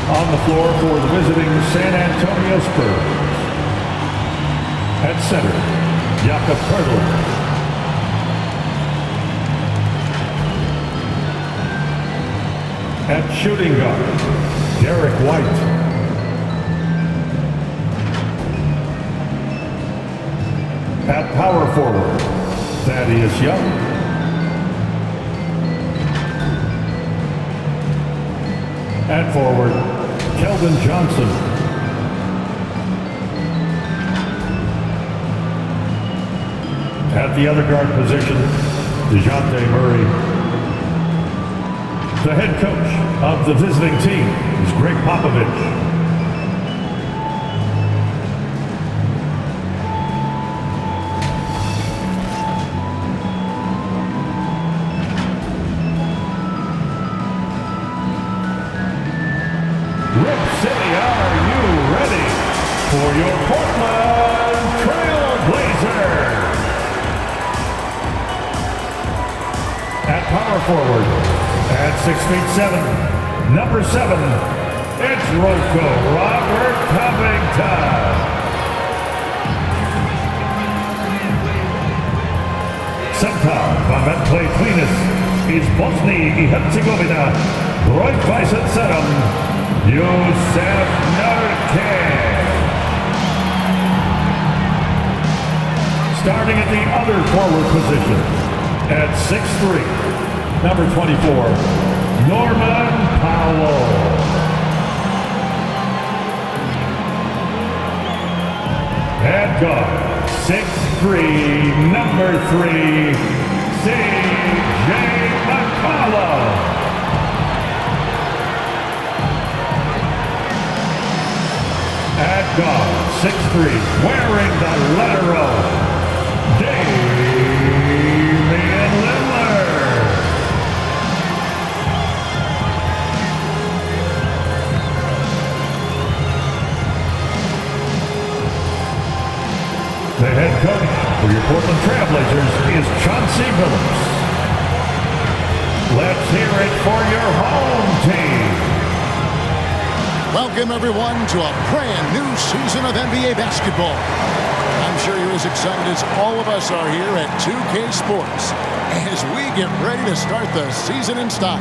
On the floor for the visiting San Antonio Spurs. At center, Jakob Poeltl. At shooting guard, Derek White. At power forward, Thaddeus Young. At forward, Keldon Johnson. At the other guard position, DeJounte Murray. The head coach of the visiting team is Greg Popovich. Rip City, are you ready for your Portland Trail Blazers? At power forward, at 6'7", number 7, it's Rocco Robert Covington. Center, Vamet Play-Cleanus, is Bosnia and Herzegovina, Reuth-Weiss-Serum, Yusef Nurkic. Starting at the other forward position, at 6'3", number 24, Norman Powell. At guard, 6'3", number 3, C.J. McCollum. At guard, 6'3", wearing the letter O, Damian Lillard. The head coach for your Portland Trail Blazers is Chauncey Billups. Let's hear it for your home team. Welcome, everyone, to a brand new season of NBA basketball. I'm sure you're as excited as all of us are here at 2K Sports as we get ready to start the season in style.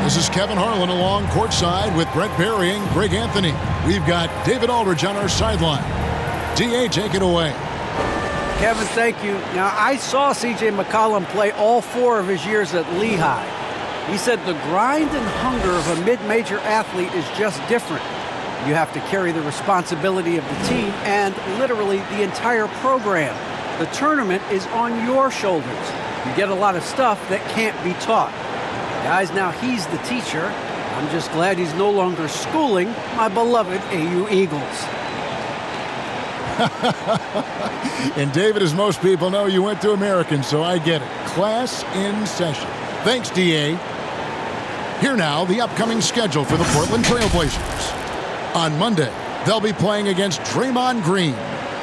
This is Kevin Harlan along courtside with Brett Berry and Greg Anthony. We've got David Aldridge on our sideline. D.A., take it away. Kevin, thank you. Now, I saw C.J. McCollum play all 4 of his years at Lehigh. He said the grind and hunger of a mid-major athlete is just different. You have to carry the responsibility of the team and literally the entire program. The tournament is on your shoulders. You get a lot of stuff that can't be taught. Guys, now he's the teacher. I'm just glad he's no longer schooling my beloved AU Eagles. And David, as most people know, you went to American, so I get it. Class in session. Thanks, D.A. Here now, the upcoming schedule for the Portland Trail Blazers. On Monday, they'll be playing against Draymond Green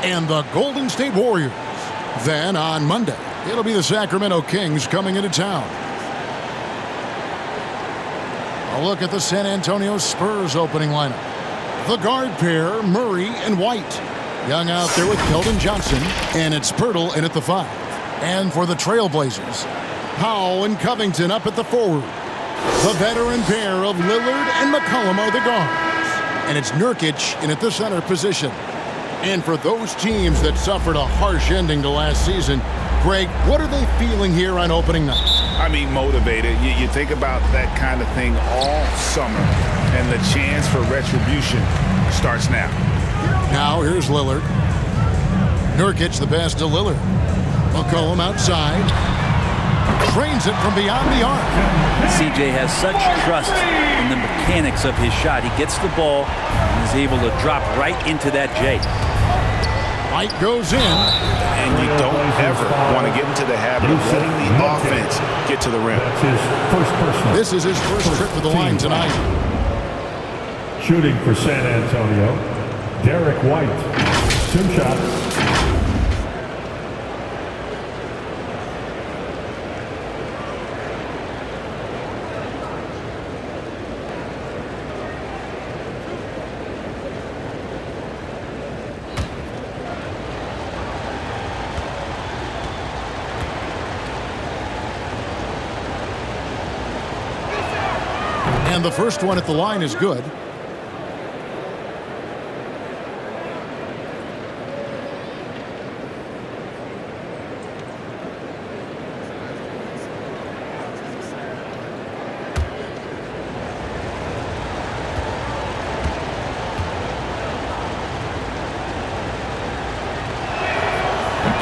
and the Golden State Warriors. Then on Monday, it'll be the Sacramento Kings coming into town. A look at the San Antonio Spurs opening lineup. The guard pair, Murray and White. Young out there with Keldon Johnson, and it's Poeltl in at the 5. And for the Trail Blazers, Powell and Covington up at the forward. The veteran pair of Lillard and McCollum are the guards. And it's Nurkic in at the center position. And for those teams that suffered a harsh ending to last season, Greg, what are they feeling here on opening night? I mean, motivated. You think about that kind of thing all summer, and the chance for retribution starts now. Now here's Lillard. Nurkic the pass to Lillard. McCollum outside. Trains it from beyond the arc. CJ has such trust in the mechanics of his shot. He gets the ball and is able to drop right into that J. White goes in. And you don't ever want to get into the habit of letting the offense get to the rim. That's his first personal. This is his first trip to the line tonight. Shooting for San Antonio, Derek White. 2 shots. And the first one at the line is good.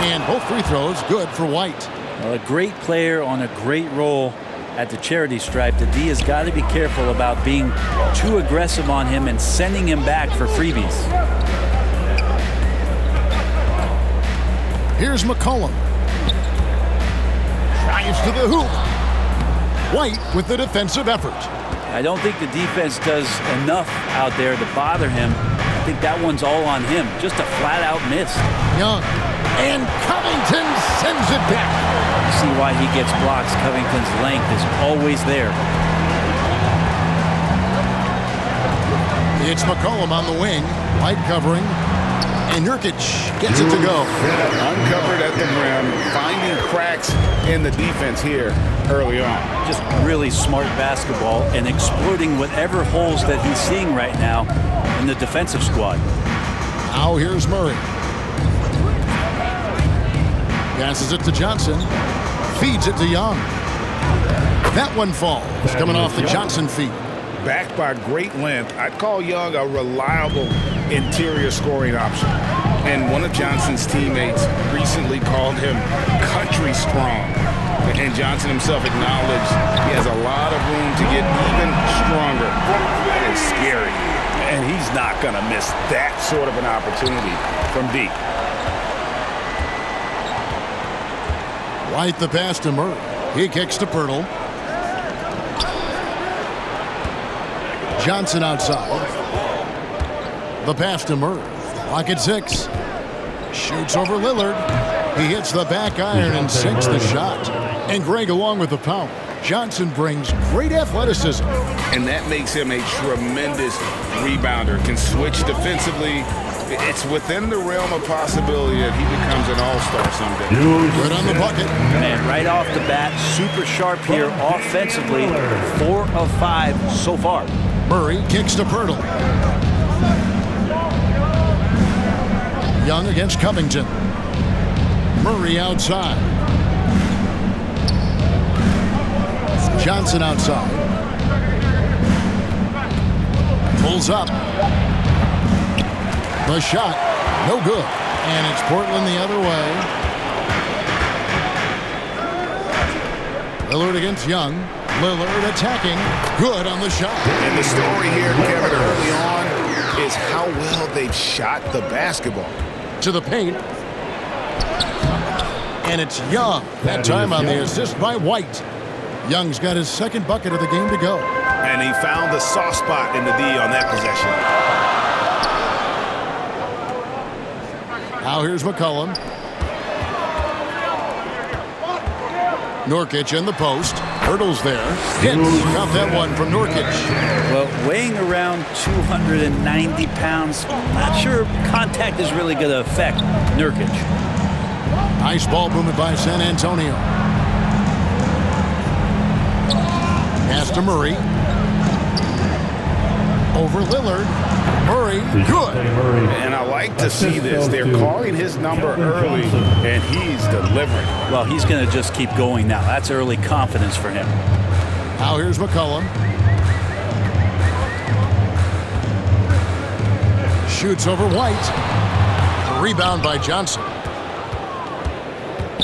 And both free throws good for White. Well, a great player on a great role at the charity stripe. The D has got to be careful about being too aggressive on him and sending him back for freebies. Here's McCollum. Drives to the hoop. White with the defensive effort. I don't think the defense does enough out there to bother him. I think that one's all on him. Just a flat-out miss. Young. And Covington sends it back. You see why he gets blocks. Covington's length is always there. It's McCollum on the wing. White covering. And Nurkic gets it to go. Uncovered at the rim, finding cracks in the defense here early on. Just really smart basketball and exploiting whatever holes that he's seeing right now in the defensive squad. Now here's Murray. Passes it to Johnson. Feeds it to Young. That one falls. Coming off the Johnson feed. Backed by great length, I'd call Young a reliable interior scoring option. And one of Johnson's teammates recently called him country strong. And Johnson himself acknowledged he has a lot of room to get even stronger. That is scary. And he's not going to miss that sort of an opportunity from deep. White the pass to Murray. He kicks to Pirtle. Johnson outside. The pass to Murray. Clock at 6. Shoots over Lillard. He hits the back iron and sinks the shot. And Greg along with the power. Johnson brings great athleticism. And that makes him a tremendous rebounder. Can switch defensively. It's within the realm of possibility that he becomes an all-star someday. Good on the bucket. Man, right off the bat, super sharp here offensively. 4 of 5 so far. Murray kicks to Pirtle. Young against Covington. Murray outside. Johnson outside. Pulls up. The shot, no good. And it's Portland the other way. Lillard against Young. Lillard attacking. Good on the shot. And the story here, Kevin, early on is how well they've shot the basketball. To the paint. And it's Young. That time on the assist by White. Young's got his second bucket of the game to go. And he found the soft spot in the D on that possession. Now here's McCollum. Nurkic in the post. Hurdles there. Hits. Got that one from Nurkic. Well, weighing around 290 pounds, not sure contact is really going to affect Nurkic. Nice ball movement by San Antonio. Pass to Murray. Over Lillard. Murray, good. And I like to see this. They're calling his number early, and he's delivering. Well, he's going to just keep going now. That's early confidence for him. Now here's McCollum. Shoots over White. A rebound by Johnson.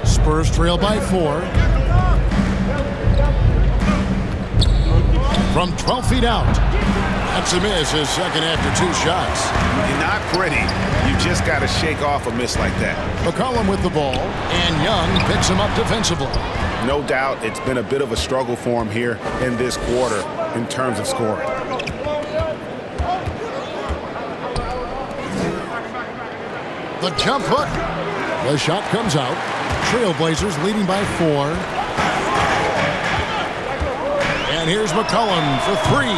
Spurs trail by 4. From 12 feet out. That's a miss, his second after 2 shots. You're not pretty. You just got to shake off a miss like that. McCollum with the ball, and Young picks him up defensively. No doubt it's been a bit of a struggle for him here in this quarter in terms of scoring. The jump hook. The shot comes out. Trailblazers leading by 4. And here's McCollum for 3.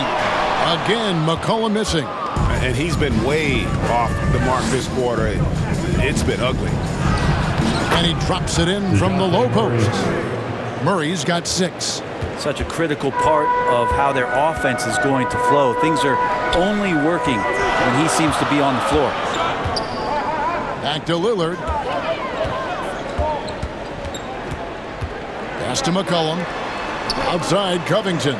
Again, McCollum missing. And he's been way off the mark this quarter. It's been ugly. And he drops it in from the low post. Murray's got 6. such a critical part of how their offense is going to flow. Things are only working when he seems to be on the floor. Back to Lillard. Pass to McCollum. Outside Covington.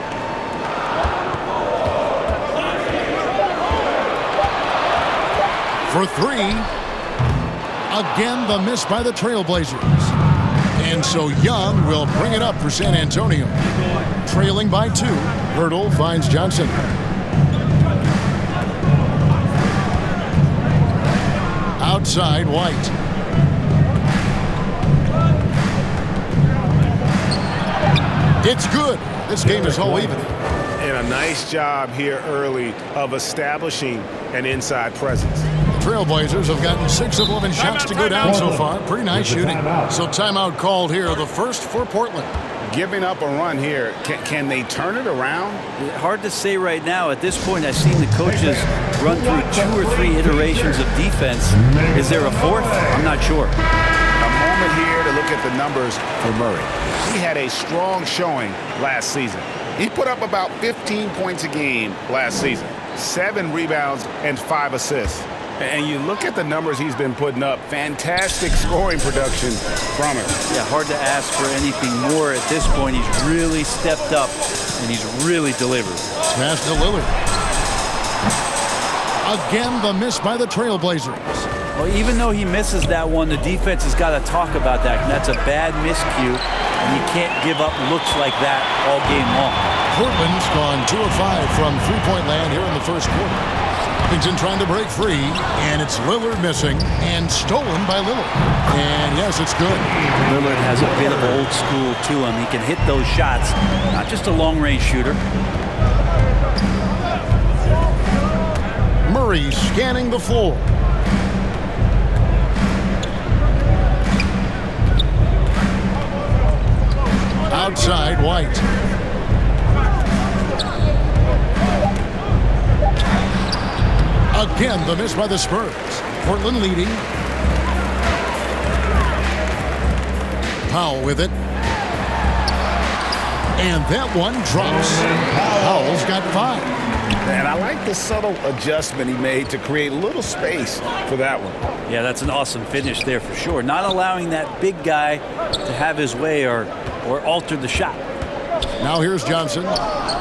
For three. Again, the miss by the Trailblazers. And so Young will bring it up for San Antonio. Trailing by 2. Hurdle finds Johnson. Outside White. It's good. This game is all even. And a nice job here early of establishing an inside presence. Trailblazers have gotten 6 of 11 shots to go down so far. Pretty nice shooting. So timeout called here, the first for Portland. Giving up a run here. Can they turn it around? Hard to say right now. At this point, I've seen the coaches run through 2 or 3 iterations of defense. Is there a fourth? I'm not sure. A moment here to look at the numbers for Murray. He had a strong showing last season. He put up about 15 points a game last season. 7 rebounds and 5 assists. And you look at the numbers he's been putting up. Fantastic scoring production from him. Yeah, hard to ask for anything more at this point. He's really stepped up, and he's really delivered. Pass to Lillard. Again, the miss by the Trailblazers. Well, even though he misses that one, the defense has got to talk about that. And that's a bad miscue, and you can't give up looks like that all game long. Portland's gone 2 of 5 from three-point land here in the first quarter. Covington trying to break free, and it's Lillard missing, and stolen by Lillard. And yes, it's good. Lillard has a bit of old school to him. He can hit those shots, not just a long-range shooter. Murray scanning the floor. Outside White. Again, the miss by the Spurs. Portland leading. Powell with it. And that one drops. Powell's got 5. And I like the subtle adjustment he made to create a little space for that one. Yeah, that's an awesome finish there for sure. Not allowing that big guy to have his way or alter the shot. Now here's Johnson.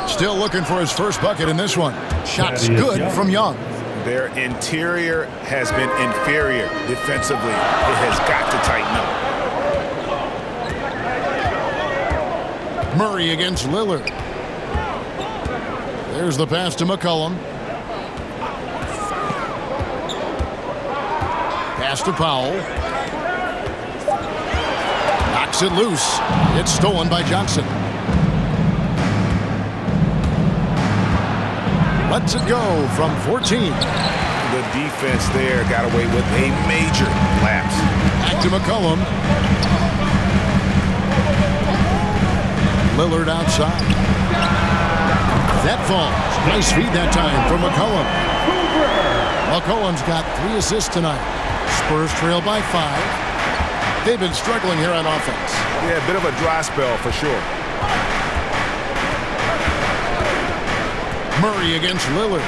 Still looking for his first bucket in this one. Shot's good from Young. Their interior has been inferior defensively. It has got to tighten up. Murray against Lillard. There's the pass to McCollum. Pass to Powell. Knocks it loose. It's stolen by Johnson. Lets it go from 14. The defense there got away with a major lapse. Back to McCollum. Lillard outside. That falls. Nice feed that time for McCollum. McCollum's got 3 assists tonight. Spurs trail by 5. They've been struggling here on offense. Yeah, a bit of a dry spell for sure. Murray against Lillard.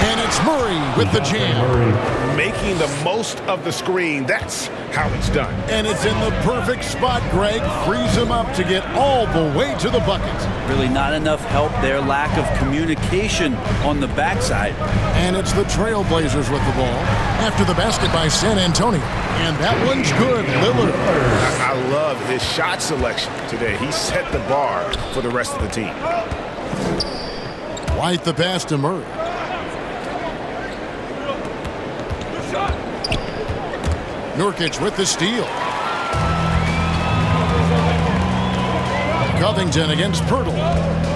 And it's Murray with the jam. Making the most of the screen. That's how it's done. And it's in the perfect spot. Greg frees him up to get all the way to the bucket. Really not enough help there. Lack of communication on the backside. And it's the Trailblazers with the ball after the basket by San Antonio. And that one's good. Lillard. I love his shot selection today. He set the bar for the rest of the team. White the pass to Murray. Nurkic with the steal. Covington against Pirtle.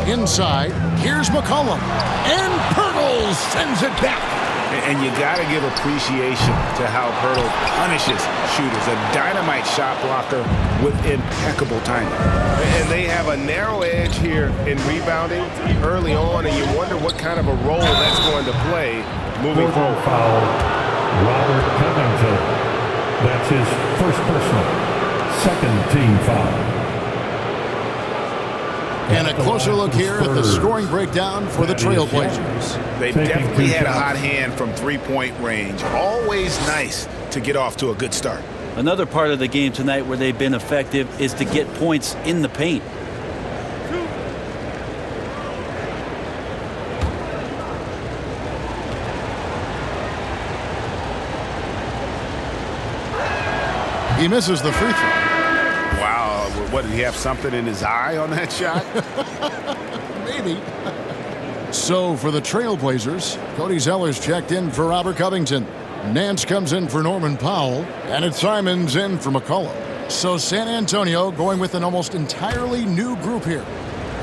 Inside, here's McCollum. And Pirtle sends it back. And you got to give appreciation to how Pirtle punishes shooters. A dynamite shot blocker with impeccable timing. And they have a narrow edge here in rebounding early on, and you wonder what kind of a role that's going to play moving forward. Foul, Robert Covington. That's his first personal. Second team foul. And a closer look here at the scoring breakdown for the Trailblazers. They definitely had a hot hand from three-point range. Always nice to get off to a good start. Another part of the game tonight where they've been effective is to get points in the paint. He misses the free throw. Wow, what, did he have something in his eye on that shot? Maybe. So for the Trailblazers, Cody Zeller's checked in for Robert Covington. Nance comes in for Norman Powell, and it's Simons in for McCollum. So San Antonio going with an almost entirely new group here.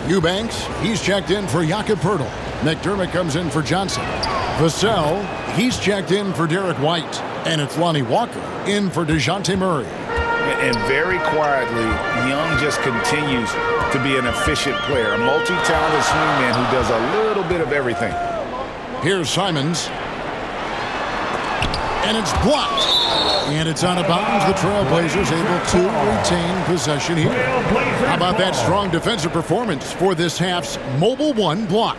Eubanks, he's checked in for Jakob Poeltl. McDermott comes in for Johnson. Vassell, he's checked in for Derek White. And it's Lonnie Walker in for DeJounte Murray. And very quietly, Young just continues to be an efficient player, a multi-talented swingman who does a little bit of everything. Here's Simons. And it's blocked. And it's out of bounds. The Trailblazers able to retain possession here. How about that strong defensive performance for this half's Mobile One block?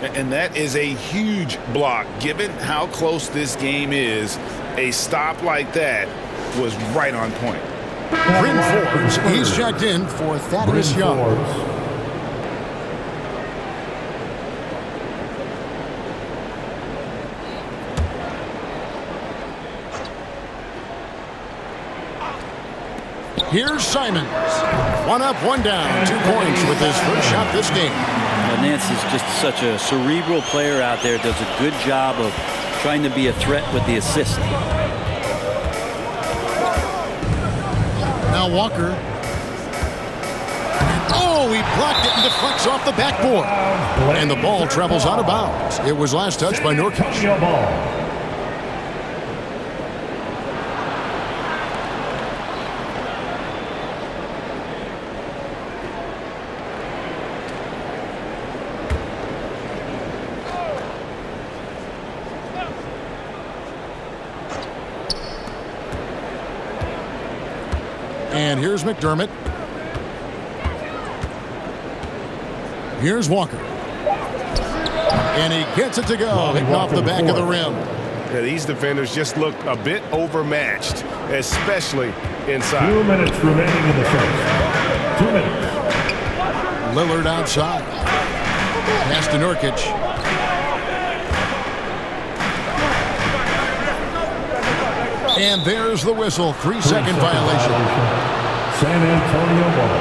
And that is a huge block. Given how close this game is, a stop like that was right on point. Bryn Forbes, he's checked in for Thaddeus Young. Here's Simons. One up, one down. 2 points with his first shot this game. Nance is just such a cerebral player out there. Does a good job of trying to be a threat with the assist. Now Walker. Oh, he blocked it and deflects off the backboard. And the ball travels out of bounds. It was last touched by Nurkic. And here's McDermott. Here's Walker. And he gets it to go, hitting off the back of the rim. Yeah, these defenders just look a bit overmatched, especially inside. 2 minutes remaining in the first. 2 minutes. Lillard outside. Pass to Nurkic. And there's the whistle. 3-second violation. San Antonio ball.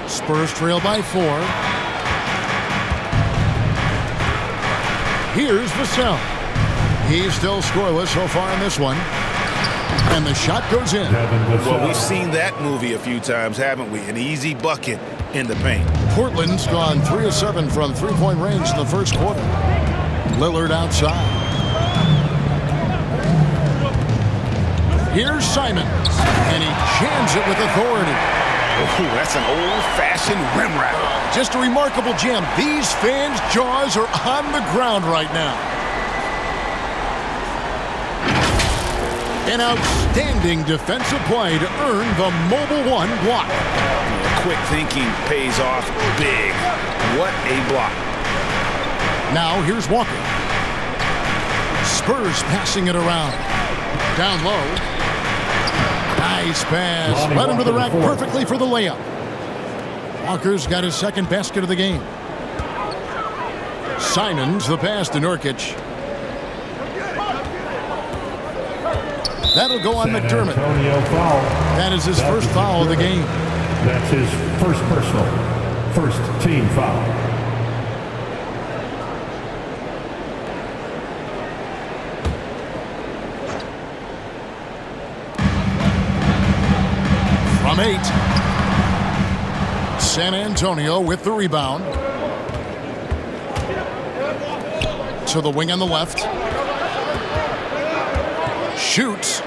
Spurs trail by 4. Here's Vassell. He's still scoreless so far in this one. And the shot goes in. Well, we've seen that movie a few times, haven't we? An easy bucket in the paint. Portland's gone 3 of 7 from three-point range in the first quarter. Lillard outside. Here's Simons. And he jams it with authority. Oh, that's an old-fashioned rim wrap. Just a remarkable jam. These fans' jaws are on the ground right now. An outstanding defensive play to earn the Mobile One block. Quick thinking pays off big. What a block. Now here's Walker. Spurs passing it around. Down low. Nice pass. Led him to the rack perfectly for the layup. Walker's got his second basket of the game. Simons the pass to Nurkic. That'll go on McDermott. That is his first foul of the game. That's his first personal, first team foul. From 8. San Antonio with the rebound. To the wing on the left. Shoots.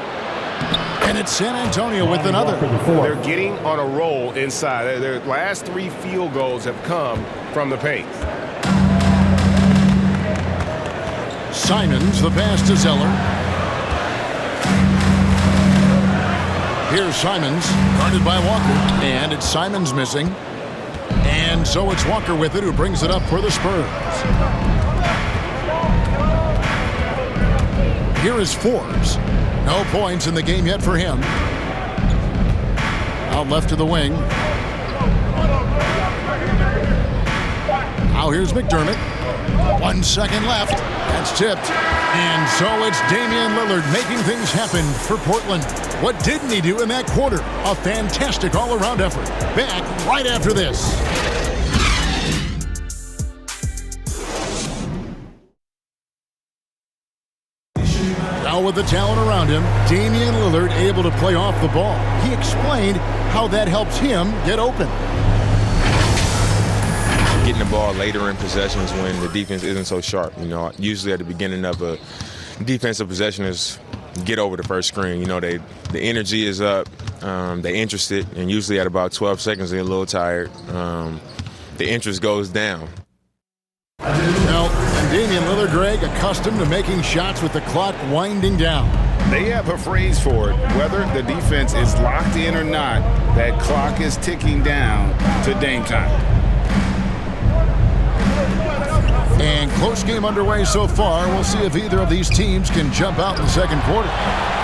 And it's San Antonio with another. They're getting on a roll inside. Their last 3 field goals have come from the paint. Simons the pass to Zeller. Here's Simons, guarded by Walker. And it's Simons missing. And so it's Walker with it, who brings it up for the Spurs. Here is Forbes. No points in the game yet for him. Out left to the wing. Now here's McDermott. 1 second left. That's tipped. And so it's Damian Lillard making things happen for Portland. What didn't he do in that quarter? A fantastic all-around effort. Back right after this. Now with the talent around him, Damian Lillard able to play off the ball. He explained how that helps him get open. Getting the ball later in possessions when the defense isn't so sharp. You know, usually at the beginning of a defensive possession is get over the first screen. You know, the energy is up, they're interested, and usually at about 12 seconds they're a little tired. The interest goes down. Well, and Damian Lillard, Greg, accustomed to making shots with the clock winding down. They have a phrase for it. Whether the defense is locked in or not, that clock is ticking down to Dame time. And close game underway so far. We'll see if either of these teams can jump out in the second quarter.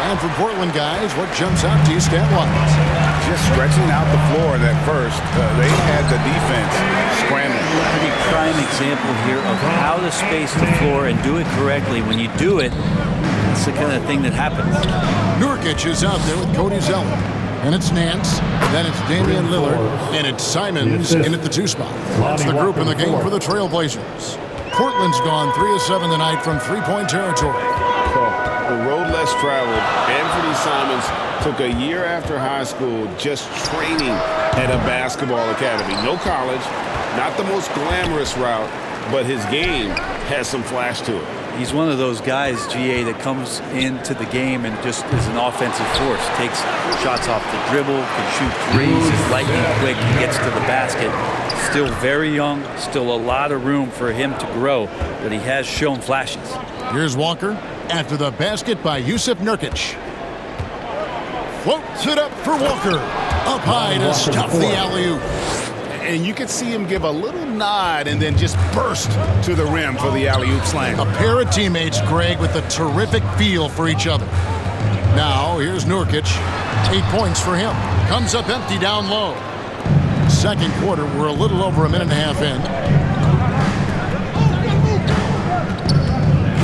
And for Portland, guys, what jumps out to you stat-wise? Just stretching out the floor at first. They had the defense scrambling. Pretty prime example here of how to space the floor and do it correctly. When you do it, it's the kind of thing that happens. Nurkic is out there with Cody Zeller. And it's Nance, then it's Damian Lillard, and it's Simons in at the 2 spot. That's the group in the game for the Trailblazers. Portland's gone 3 of 7 tonight from three-point territory. The road less traveled. Anthony Simons took a year after high school just training at a basketball academy. No college, not the most glamorous route, but his game has some flash to it. He's one of those guys, GA, that comes into the game and just is an offensive force. Takes shots off the dribble, can shoot threes, is lightning quick, he gets to the basket. Still very young, still a lot of room for him to grow, but he has shown flashes. Here's Walker after the basket by Jusuf Nurkic. Floats it up for Walker. Up high to stop the alley-oop. And you could see him give a little nod and then just burst to the rim for the alley-oop slam. A pair of teammates, Greg, with a terrific feel for each other. Now, here's Nurkic. 8 points for him. Comes up empty down low. Second quarter, we're a little over a minute and a half in.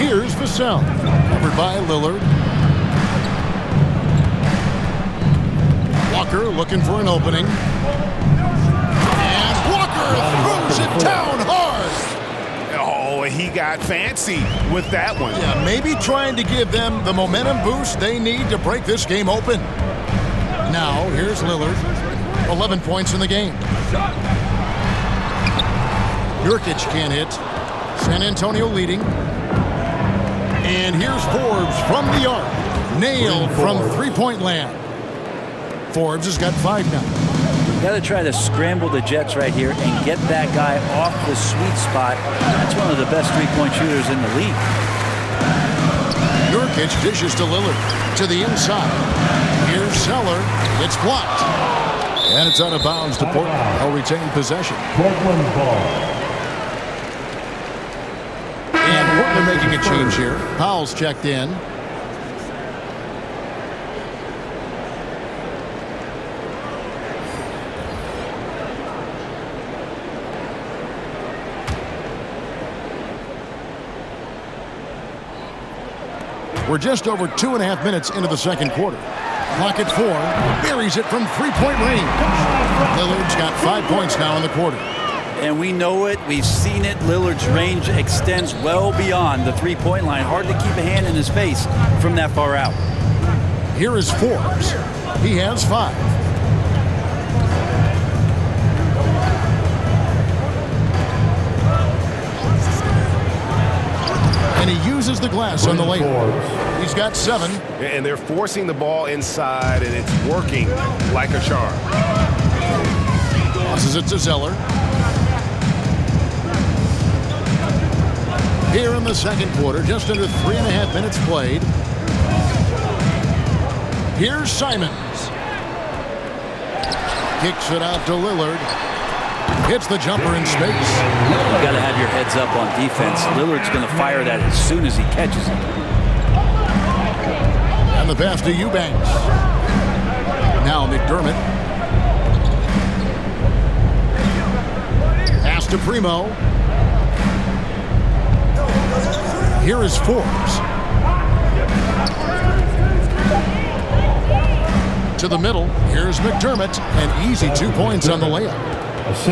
Here's Vassell. Covered by Lillard. Walker looking for an opening. Throws it down hard. Oh, he got fancy with that one. Yeah, maybe trying to give them the momentum boost they need to break this game open. Now, here's Lillard. 11 points in the game. Nurkic can't hit. San Antonio leading. And here's Forbes from the arc. Nailed from three-point land. Forbes has got 5 now. Got to try to scramble the Jets right here and get that guy off the sweet spot. That's one of the best three-point shooters in the league. Nurkic dishes to Lillard to the inside. Here's Zeller. It's blocked. And it's out of bounds to Portland. They'll retain possession. Portland ball. And Portland making a change here. Powell's checked in. We're just over 2.5 minutes into the second quarter. Clock at 4. Buries it from three-point range. Lillard's got 5 points now in the quarter. And we know it. We've seen it. Lillard's range extends well beyond the three-point line. Hard to keep a hand in his face from that far out. Here is Forbes. He has 5. And he uses the glass on the layup. He's got 7. And they're forcing the ball inside, and it's working like a charm. Passes it to Zeller. Here in the second quarter, just under 3.5 minutes played. Here's Simons. Kicks it out to Lillard. Hits the jumper in space. You got to have your heads up on defense. Lillard's going to fire that as soon as he catches it. And the pass to Eubanks. Now McDermott. Pass to Primo. Here is Forbes. To the middle. Here's McDermott. An easy 2 points on the layup.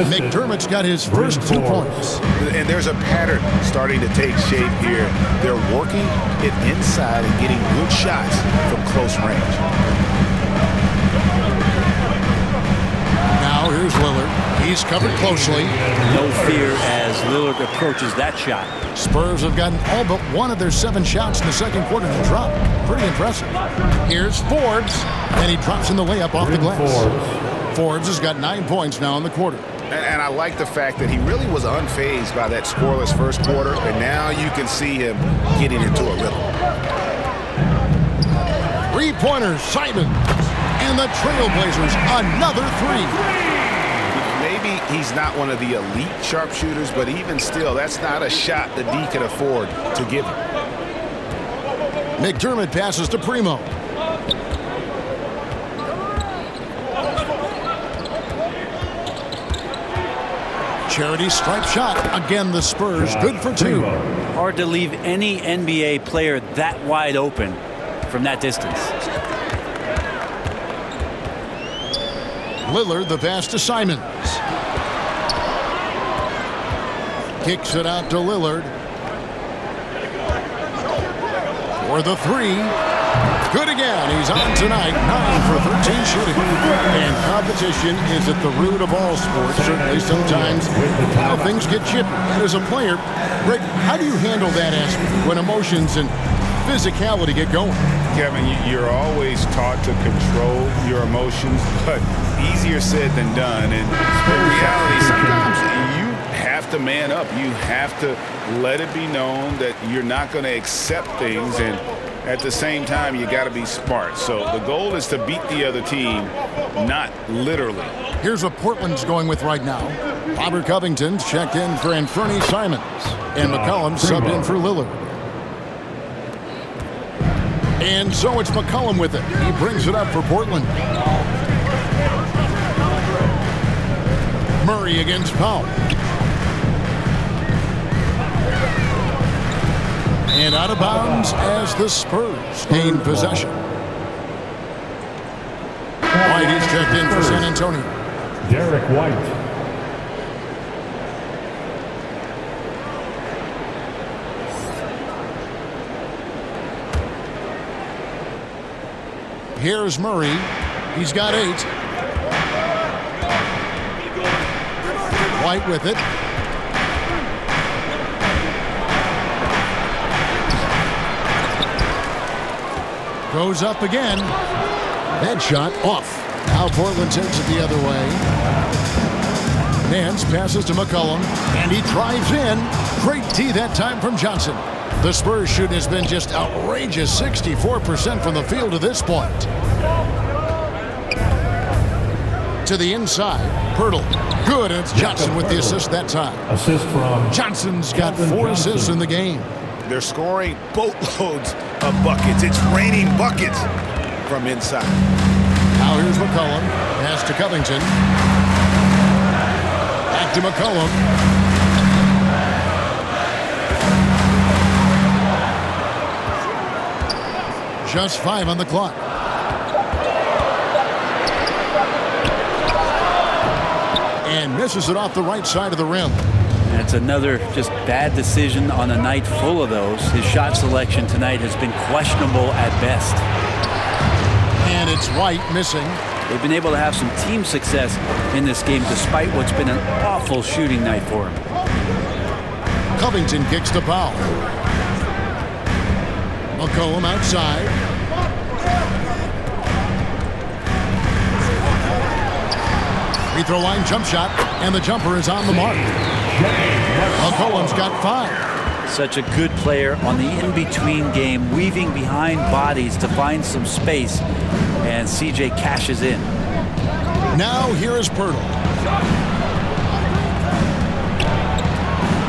McDermott's got his first 2 points. And there's a pattern starting to take shape here. They're working it inside and getting good shots from close range. Now here's Lillard. He's covered closely. No fear as Lillard approaches that shot. Spurs have gotten all but one of their 7 shots in the second quarter to drop. Pretty impressive. Here's Forbes, and he drops in the layup off the glass. Forbes has got 9 points now in the quarter. And I like the fact that he really was unfazed by that scoreless first quarter, and now you can see him getting into a rhythm. 3-pointer, Simon. And the Trailblazers, another 3. Maybe he's not one of the elite sharpshooters, but even still, that's not a shot that D can afford to give him. McDermott passes to Primo. Charity stripe shot. Again, the Spurs good for 2. Hard to leave any NBA player that wide open from that distance. Lillard, the pass to Simons. Kicks it out to Lillard. For the 3. Good again. He's on tonight. 9 for 13 shooting. And competition is at the root of all sports. Certainly sometimes things get chippy. And as a player, Rick, how do you handle that aspect when emotions and physicality get going? Kevin, you're always taught to control your emotions, but easier said than done. And in reality, sometimes you have to man up. You have to let it be known that you're not going to accept things, and at the same time, you got to be smart. So the goal is to beat the other team, not literally. Here's what Portland's going with right now. Robert Covington's checked in for Anthony Simons, and McCollum subbed in for Lillard. And so it's McCollum with it. He brings it up for Portland. Murray against Powell. And out of bounds as the Spurs gain possession. White is checked in for San Antonio. Derek White. Here's Murray. He's got 8. White with it. Goes up again. That shot off. Now Portland takes it the other way. Nance passes to McCollum, and he drives in. Great D that time from Johnson. The Spurs shooting has been just outrageous. 64% from the field to this point. To the inside. Pirtle. Good, and it's Johnson with the assist that time. Assist from Johnson's got 4 assists in the game. They're scoring boatloads of buckets. It's raining buckets from inside. Now here's McCollum. Pass to Covington. Back to McCollum. Just 5 on the clock. And misses it off the right side of the rim. That's another just bad decision on a night full of those. His shot selection tonight has been questionable at best. And it's White missing. They've been able to have some team success in this game despite what's been an awful shooting night for him. Covington kicks to Powell. McCollum outside. Free throw line jump shot, and the jumper is on the mark. McCollum's got 5. Such a good player on the in-between game, weaving behind bodies to find some space, and CJ cashes in. Now here is Pirtle.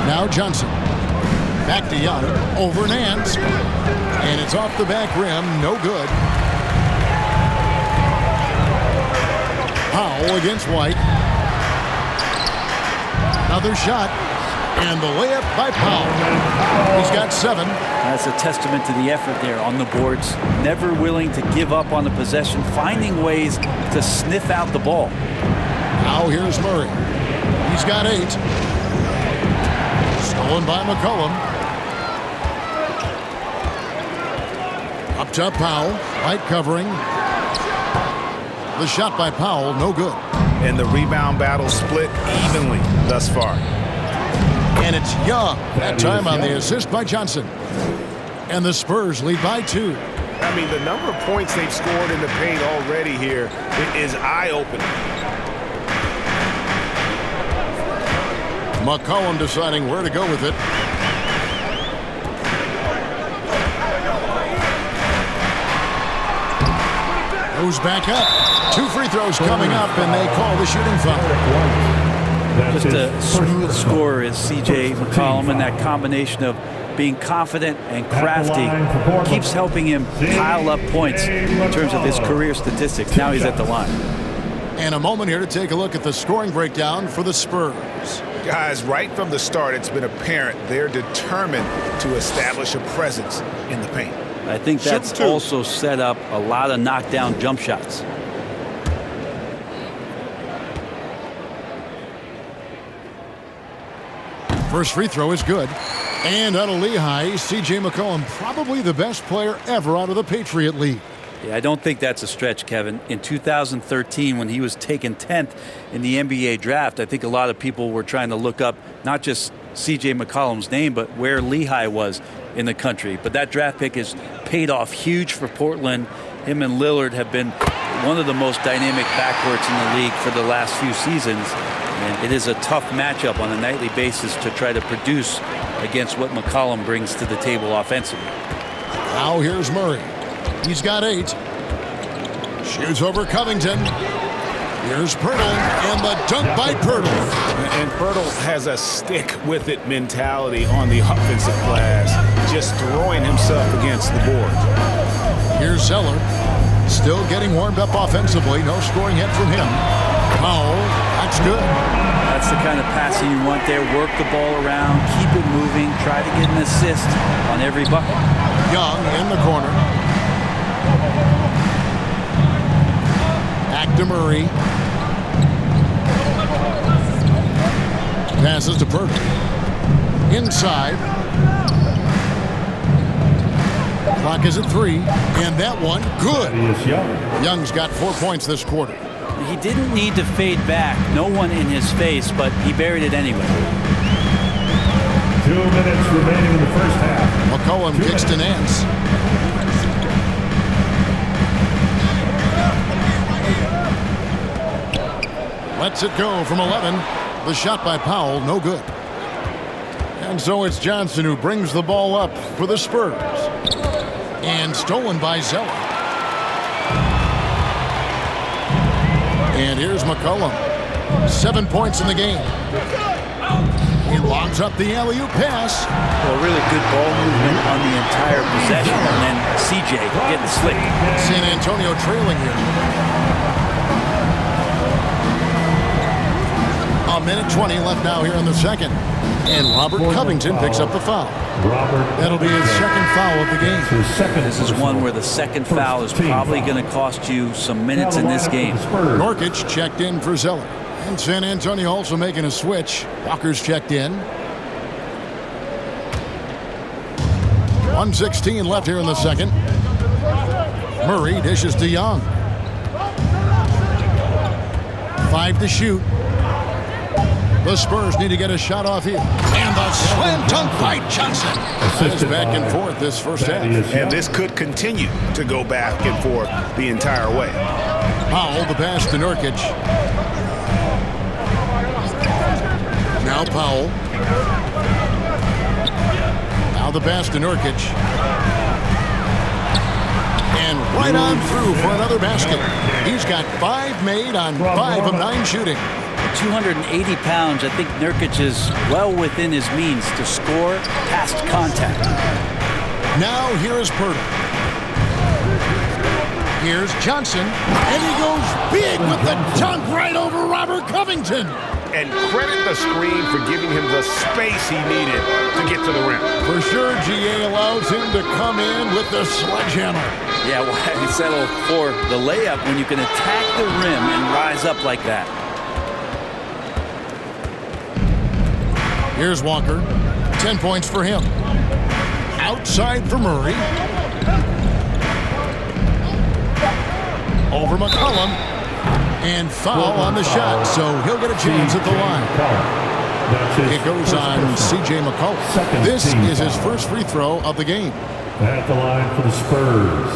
Now Johnson. Back to Young. Over Nance. And it's off the back rim. No good. Powell against White. Another shot. And the layup by Powell. He's got 7. That's a testament to the effort there on the boards. Never willing to give up on the possession, finding ways to sniff out the ball. Now here's Murray. He's got 8. Stolen by McCollum. Up top, Powell. White covering. The shot by Powell, no good. And the rebound battle split evenly thus far. And it's Young. That time on the assist by Johnson. And the Spurs lead by 2. I mean, the number of points they've scored in the paint already here is eye-opening. McCollum deciding where to go with it. Goes back up. 2 free throws coming up, and they call the shooting foul. Just a smooth scorer is C.J. McCollum, and that combination of being confident and crafty keeps helping him pile up points in terms of his career statistics. Now he's at the line. And a moment here to take a look at the scoring breakdown for the Spurs. Guys, right from the start, it's been apparent they're determined to establish a presence in the paint. I think that's also set up a lot of knockdown jump shots. First free throw is good. And out of Lehigh, C.J. McCollum, probably the best player ever out of the Patriot League. Yeah, I don't think that's a stretch, Kevin. In 2013, when he was taken 10th in the NBA draft, I think a lot of people were trying to look up not just C.J. McCollum's name, but where Lehigh was in the country. But that draft pick has paid off huge for Portland. Him and Lillard have been one of the most dynamic backcourts in the league for the last few seasons. And it is a tough matchup on a nightly basis to try to produce against what McCollum brings to the table offensively. Now here's Murray. He's got 8. Shoots over Covington. Here's Pirtle, and the dunk by Pirtle. And Pirtle has a stick-with-it mentality on the offensive glass, just throwing himself against the board. Here's Zeller. Still getting warmed up offensively. No scoring yet from him. Powell, that's good. That's the kind of passing you want there. Work the ball around, keep it moving, try to get an assist on every bucket. Young in the corner. Back to Murray. Passes to Pirtle. Inside. Clock is at 3, and that one good. Young's got 4 points this quarter. He didn't need to fade back. No one in his face, but he buried it anyway. 2 minutes remaining in the first half. McCollum kicks to Nance. Lets it go from 11. The shot by Powell, no good. And so it's Johnson who brings the ball up for the Spurs. And stolen by Zeller. And here's McCollum. 7 points in the game. He lobs up the alley-oop pass. Well, really good ball movement on the entire possession. And then CJ getting slick. San Antonio trailing here. A minute 20 left now here in the second. And Robert Covington picks up the foul. That'll be his second foul of the game. This is one where the second foul is probably going to cost you some minutes in this game. Norkic checked in for Zeller. And San Antonio also making a switch. Walker's checked in. 1:16 left here in the second. Murray dishes to Young. 5 to shoot. The Spurs need to get a shot off here. And the slam dunk by Johnson. That is back and forth this first half. And this could continue to go back and forth the entire way. Powell, the pass to Nurkic. Now Powell. Now the pass to Nurkic. And right on through for another basket. He's got 5 made on 5 of 9 shooting. 280 pounds. I think Nurkic is well within his means to score past contact. Now here is Pirtle. Here's Johnson, and he goes big with the dunk right over Robert Covington. And credit the screen for giving him the space he needed to get to the rim. For sure, GA allows him to come in with the sledgehammer. Yeah, why settle for the layup when you can attack the rim and rise up like that? Here's Walker. 10 points for him. Outside for Murray. Over McCollum. And foul on the shot, so he'll get a chance at the line. It goes on C.J. McCollum. This is his first free throw of the game. At the line for the Spurs,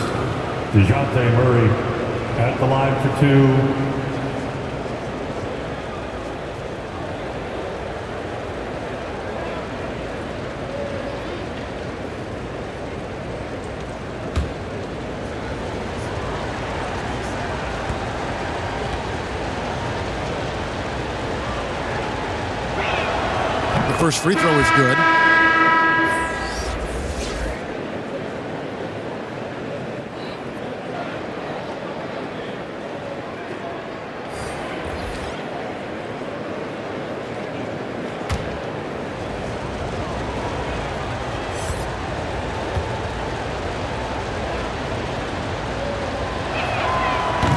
DeJounte Murray at the line for 2. First free throw is good.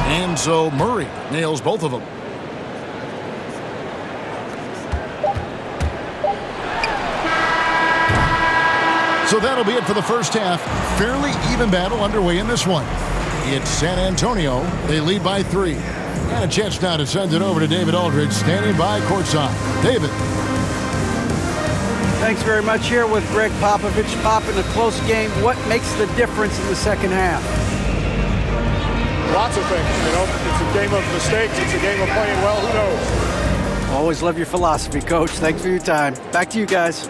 And so Murray nails both of them. So that'll be it for the first half. Fairly even battle underway in this one. It's San Antonio. They lead by 3. And a chance now to send it over to David Aldridge, standing by courtside. David. Thanks very much. Here with Greg Popovich. Pop, in a close game, what makes the difference in the second half? Lots of things. You know, it's a game of mistakes. It's a game of playing well. Who knows? Always love your philosophy, Coach. Thanks for your time. Back to you guys.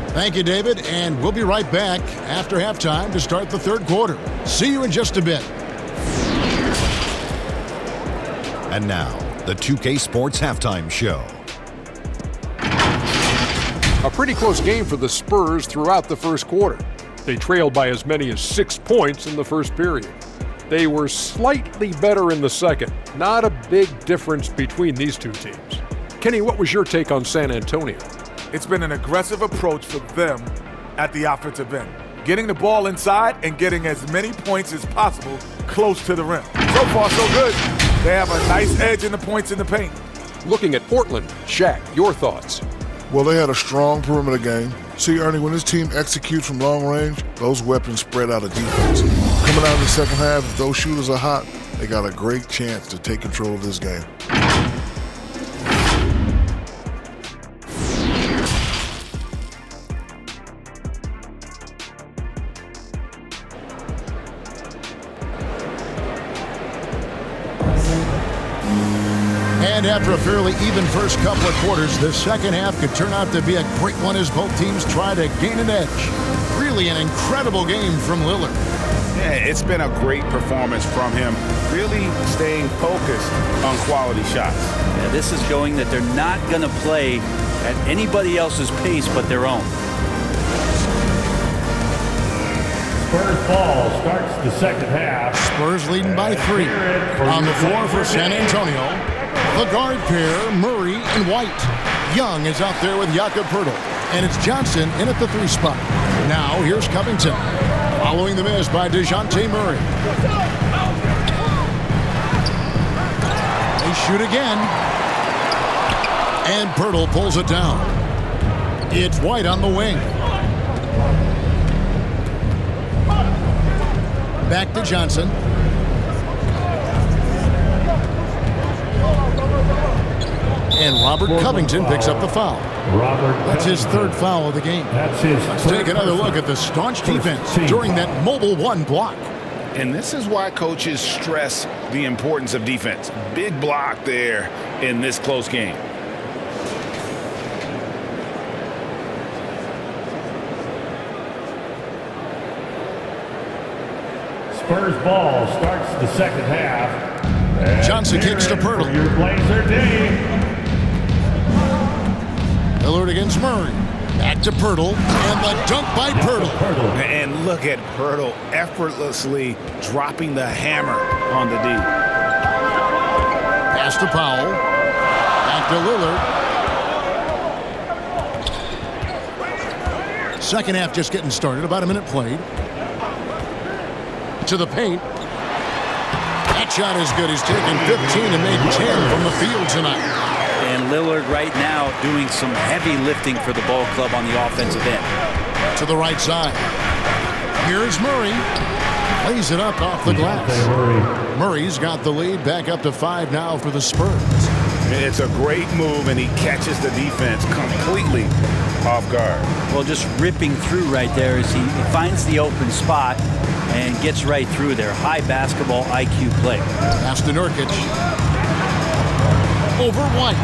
Thank you, David, and we'll be right back after halftime to start the third quarter. See you in just a bit. And now, the 2K Sports Halftime Show. A pretty close game for the Spurs throughout the first quarter. They trailed by as many as 6 points in the first period. They were slightly better in the second. Not a big difference between these two teams. Kenny, what was your take on San Antonio? It's been an aggressive approach for them at the offensive end. Getting the ball inside and getting as many points as possible close to the rim. So far, so good. They have a nice edge in the points in the paint. Looking at Portland, Shaq, your thoughts? Well, they had a strong perimeter game. See, Ernie, when this team executes from long range, those weapons spread out of defense. Coming out in the second half, if those shooters are hot, they got a great chance to take control of this game. And after a fairly even first couple of quarters, the second half could turn out to be a great one as both teams try to gain an edge. Really an incredible game from Lillard. Yeah, it's been a great performance from him, really staying focused on quality shots. Yeah, this is showing that they're not going to play at anybody else's pace but their own. Spurs ball starts the second half. Spurs leading by 3. On the floor for San Antonio, the guard pair, Murray and White. Young is out there with Jakob Poeltl, and it's Johnson in at the 3 spot. Now here's Covington, following the miss by DeJounte Murray. They shoot again, and Poeltl pulls it down. It's White on the wing. Back to Johnson. And Robert Covington picks up the foul. That's his 3rd foul of the game. Let's take another look at the staunch defense during that mobile 1 block. And this is why coaches stress the importance of defense. Big block there in this close game. Spurs ball starts the second half. And Johnson kicks to Pirtle. Your Blazer day. Lillard against Murray. Back to Pirtle, and the dunk by Pirtle. And look at Pirtle effortlessly dropping the hammer on the D. Pass to Powell. Back to Lillard. Second half just getting started. About a minute played. To the paint. That shot is good. He's taken 15 and made 10 from the field tonight. And Lillard right now doing some heavy lifting for the ball club on the offensive end. To the right side. Here's Murray. Lays it up off the glass. Murray's got the lead. Back up to 5 now for the Spurs. It's a great move, and he catches the defense completely off guard. Well, just ripping through right there as he finds the open spot and gets right through there. High basketball IQ play. Pass to Nurkic. Over White.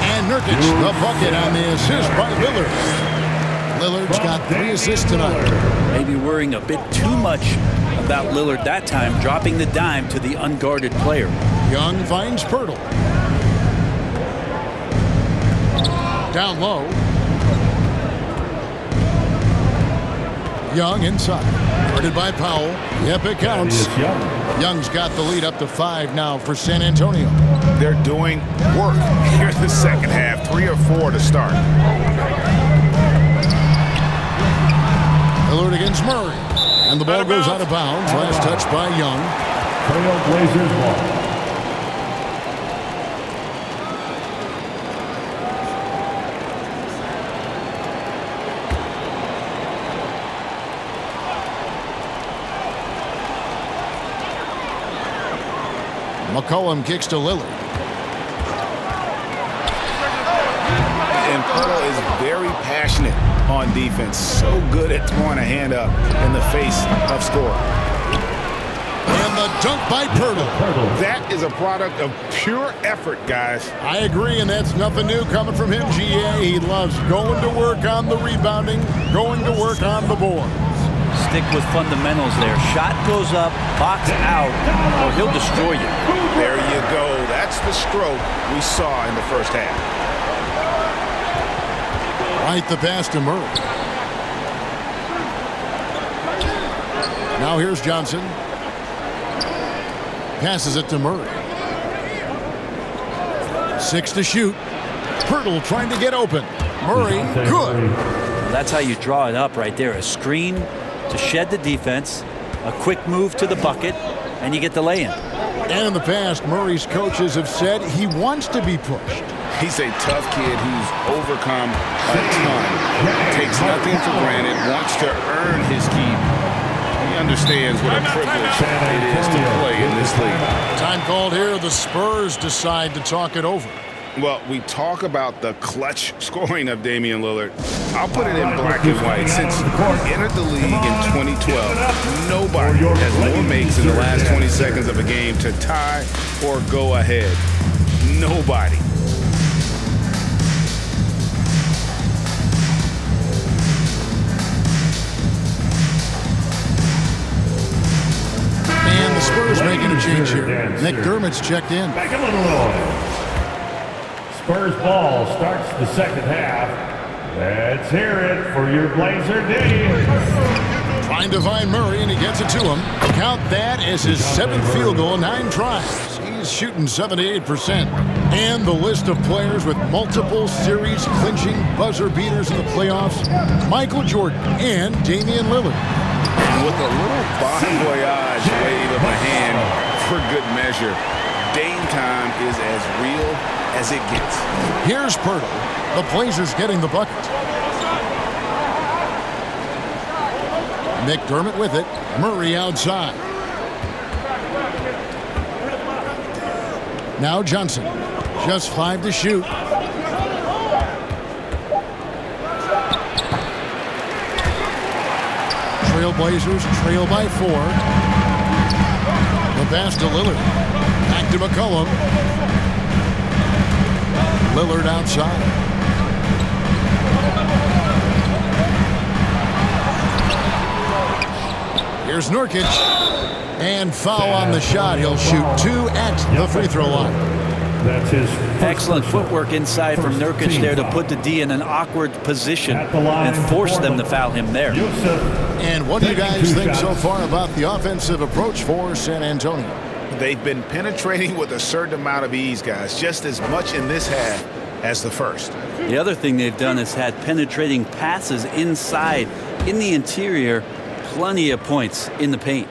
And Nurkic, the bucket on the assist by Lillard. Lillard's got 3 assists tonight. Maybe worrying a bit too much about Lillard that time, dropping the dime to the unguarded player. Young finds Pirtle. Down low. Young inside. Guarded by Powell. Yep, it counts. Young's got the lead up to 5 now for San Antonio. They're doing work here in the second half. 3 or 4 to start. Lillard against Murray. And the ball goes out of bounds. Last touch by Young. Trail Blazers ball. McCollum kicks to Lillard. And Pirtle is very passionate on defense. So good at throwing a hand up in the face of score. And the dunk by Pirtle. That is a product of pure effort, guys. I agree, and that's nothing new coming from him, GA. He loves going to work on the rebounding, going to work on the board. Stick with fundamentals there. Shot goes up, box out, or he'll destroy you. There you go. That's the stroke we saw in the first half. Right the pass to Murray. Now here's Johnson. Passes it to Murray. 6 to shoot. Pirtle trying to get open. Murray, good. Well, that's how you draw it up right there. A screen to shed the defense, a quick move to the bucket, and you get the lay-in. And in the past, Murray's coaches have said he wants to be pushed. He's a tough kid who's overcome a ton. Takes nothing for granted, wants to earn his keep. He understands what a privilege it is to play in this league. Time called here. The Spurs decide to talk it over. Well, we talk about the clutch scoring of Damian Lillard. I'll put it in black and white. Since he entered the league in 2012, nobody has more makes in the last 20 seconds of a game to tie or go ahead. Nobody. And the Spurs making a change here. McDermott's checked in. Back a little. Spurs ball starts the second half. Let's hear it for your Blazer day. Trying to find Murray, and he gets it to him. Count that as his 7th field goal, 9 tries. He's shooting 78%. And the list of players with multiple series-clinching buzzer beaters in the playoffs, Michael Jordan and Damian Lillard. With a little bon voyage wave of a hand for good measure, Dame time is as real as it gets. Here's Pirtle. The Blazers getting the bucket. McDermott with it. Murray outside. Now Johnson. Just 5 to shoot. Trailblazers trail by 4. The pass to Lillard. Back to McCollum. Lillard outside. Here's Nurkic. And foul on the shot. He'll shoot 2 at the free throw line. That's his Excellent footwork inside from Nurkic there to put the D in an awkward position and force them to foul him there. And what do you guys think so far about the offensive approach for San Antonio? They've been penetrating with a certain amount of ease, guys, just as much in this half as the first. The other thing they've done is had penetrating passes inside, in the interior, plenty of points in the paint.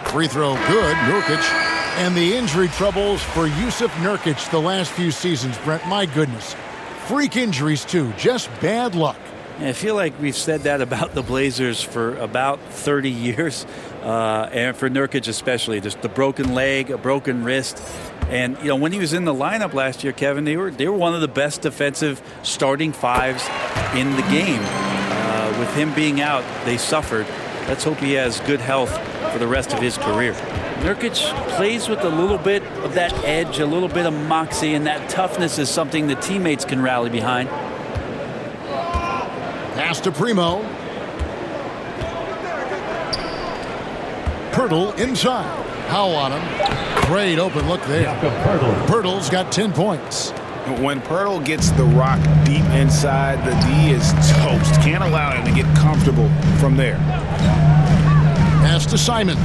Free throw good, Nurkic. And the injury troubles for Jusuf Nurkic the last few seasons, Brent. My goodness. Freak injuries, too. Just bad luck. I feel like we've said that about the Blazers for about 30 years, and for Nurkic especially. Just the broken leg, a broken wrist. And, you know, when he was in the lineup last year, Kevin, they were one of the best defensive starting fives in the game. With him being out, they suffered. Let's hope he has good health for the rest of his career. Nurkic plays with a little bit of that edge, a little bit of moxie, and that toughness is something the teammates can rally behind. Pass to Primo. Pirtle inside. Howell on him. Great open look there. Pirtle's got 10 points. When Pirtle gets the rock deep inside, the D is toast. Can't allow him to get comfortable from there. Pass to Simons.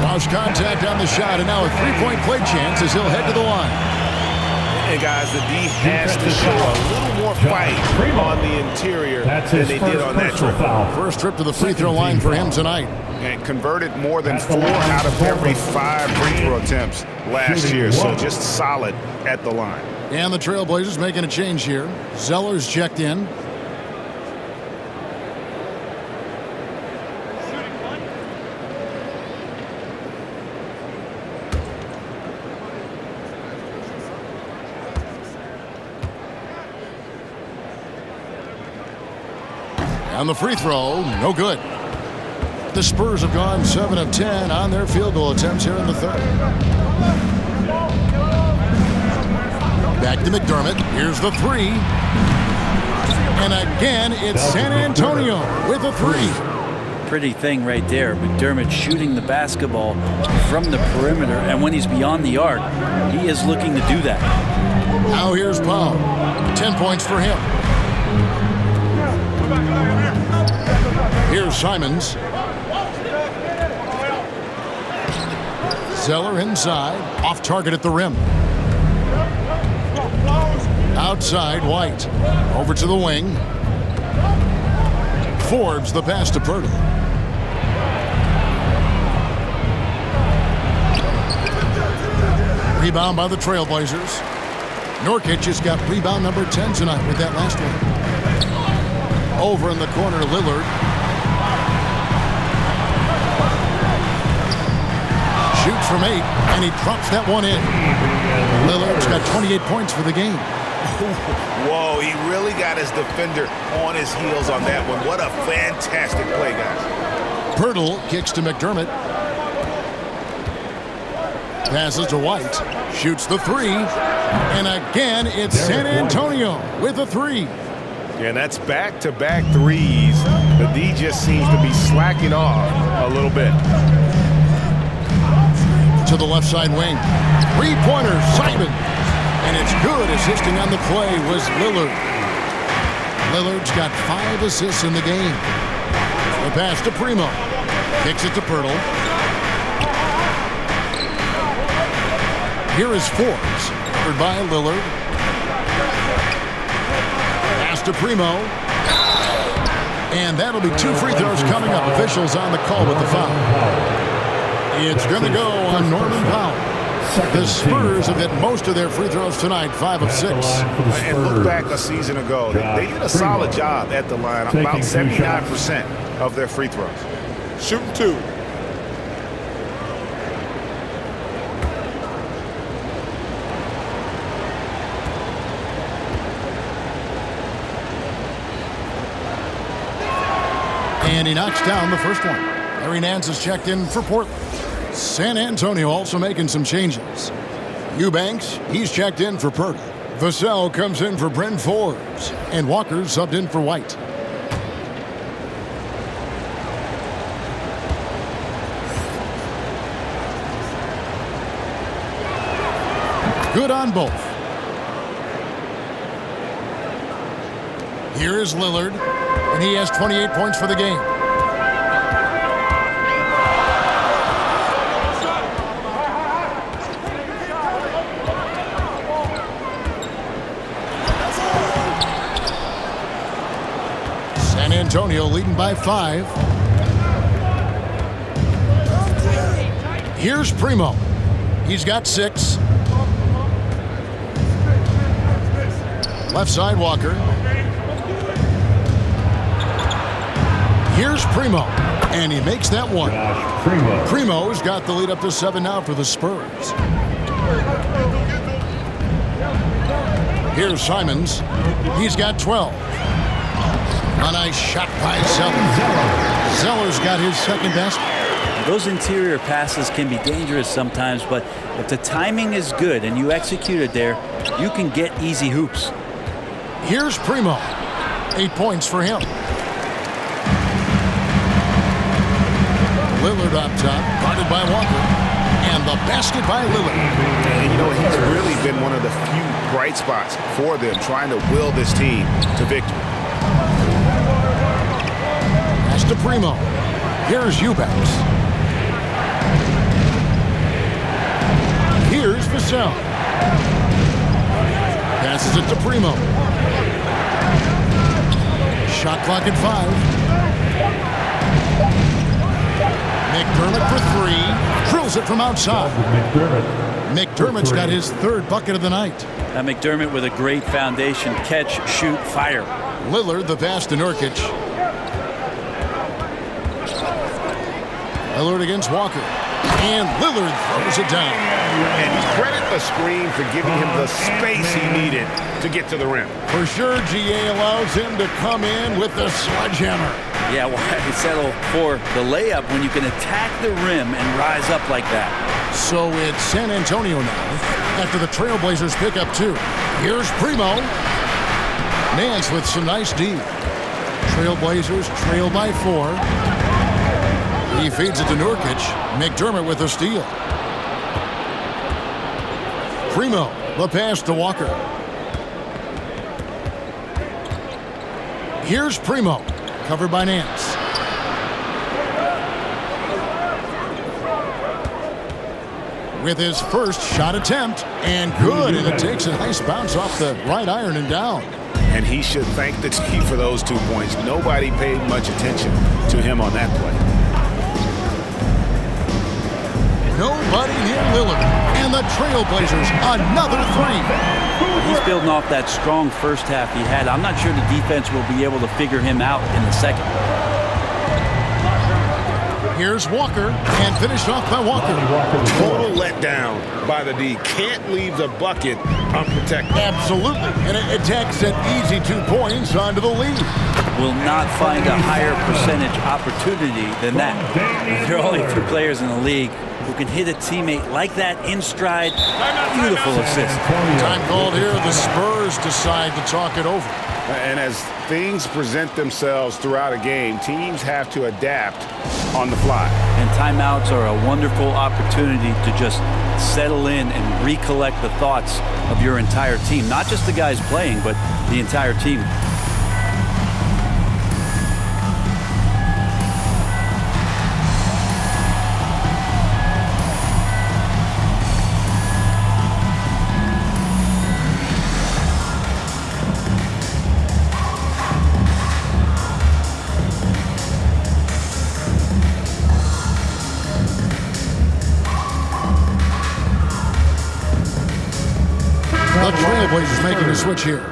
Lost contact on the shot, and now a three-point play chance as he'll head to the line. And guys, the D has to show a little more fight on the interior than they did on that trip. First trip to the free throw line for him tonight. And converted more than 4 out of every 5 free throw attempts last year. So just solid at the line. And the Trailblazers making a change here. Zeller's checked in. On the free throw, no good. The Spurs have gone 7 of 10 on their field goal attempts here in the third. Back to McDermott. Here's the three. And again, it's San Antonio with a three. Pretty thing right there. McDermott shooting the basketball from the perimeter. And when he's beyond the arc, he is looking to do that. Now here's Powell. 10 points for him. Here's Simons. Zeller inside. Off target at the rim. Outside, White. Over to the wing. Forbes the pass to Pirtle. Rebound by the Trailblazers. Nurkic has got rebound number 10 tonight with that last one. Over in the corner, Lillard. Shoots from 8, and he drops that one in. Lillard's got 28 points for the game. Whoa, he really got his defender on his heels on that one. What a fantastic play, guys. Pirtle kicks to McDermott. Passes to White. Shoots the three. And again, it's San Antonio with a three. And that's back-to-back threes. The D just seems to be slacking off a little bit. To the left side wing. Three-pointer, Simon. And it's good. Assisting on the play was Lillard. Lillard's got 5 assists in the game. The pass to Primo. Kicks it to Pirtle. Here is Forbes. Covered by Lillard. Pass to Primo. And that'll be 2 free throws coming up. Officials on the call with the foul. It's going to go on Norman Powell. The Spurs have hit most of their free throws tonight, 5 of 6. And look back a season ago. They did a solid job at the line. About 79% of their free throws. Shooting 2. And he knocks down the first one. Larry Nance is checked in for Portland. San Antonio also making some changes. Eubanks, he's checked in for Pirtle. Vassell comes in for Bryn Forbes. And Walker subbed in for White. Good on both. Here is Lillard, and he has 28 points for the game. San Antonio leading by 5. Here's Primo. He's got 6. Left side, Walker. Here's Primo, and he makes that one. Primo's got the lead up to 7 now for the Spurs. Here's Simons. He's got 12. A nice shot by Zeller. Zeller's got his second basket. Those interior passes can be dangerous sometimes, but if the timing is good and you execute it there, you can get easy hoops. Here's Primo. 8 points for him. Lillard up top, guarded by Walker. And the basket by Lillard. And, you know, he's really been one of the few bright spots for them, trying to will this team to victory. Pass to Primo. Here's Eubanks. Here's Vassell. Passes it to Primo. Shot clock at 5. McDermott for 3. Drills it from outside. McDermott's got his 3rd bucket of the night. McDermott with a great foundation. Catch, shoot, fire. Lillard the pass to Nurkic. Lillard against Walker. And Lillard throws it down. And credit the screen for giving him the space he needed to get to the rim. For sure, GA allows him to come in with the sledgehammer. Yeah, why settle for the layup when you can attack the rim and rise up like that? So it's San Antonio now after the Trailblazers pick up 2. Here's Primo. Nance with some nice D. Trailblazers trail by 4. He feeds it to Nurkic. McDermott with a steal. Primo, the pass to Walker. Here's Primo, covered by Nance. With his first shot attempt, and good, and it takes a nice bounce off the right iron and down. And he should thank the team for those 2 points. Nobody paid much attention to him on that play. Nobody near Lillard. And the Trailblazers, another 3. He's building off that strong first half he had. I'm not sure the defense will be able to figure him out in the second. Here's Walker, and finished off by Walker. Total letdown by the D. Can't leave the bucket unprotected. Absolutely. And it takes an easy 2 points onto the lead. Will not find a higher percentage opportunity than that. There are only 2 players in the league who can hit a teammate like that in stride. Beautiful assist. Time called here. The Spurs decide to talk it over. And as things present themselves throughout a game, teams have to adapt on the fly. And timeouts are a wonderful opportunity to just settle in and recollect the thoughts of your entire team. Not just the guys playing, but the entire team. Trailblazers making a switch here.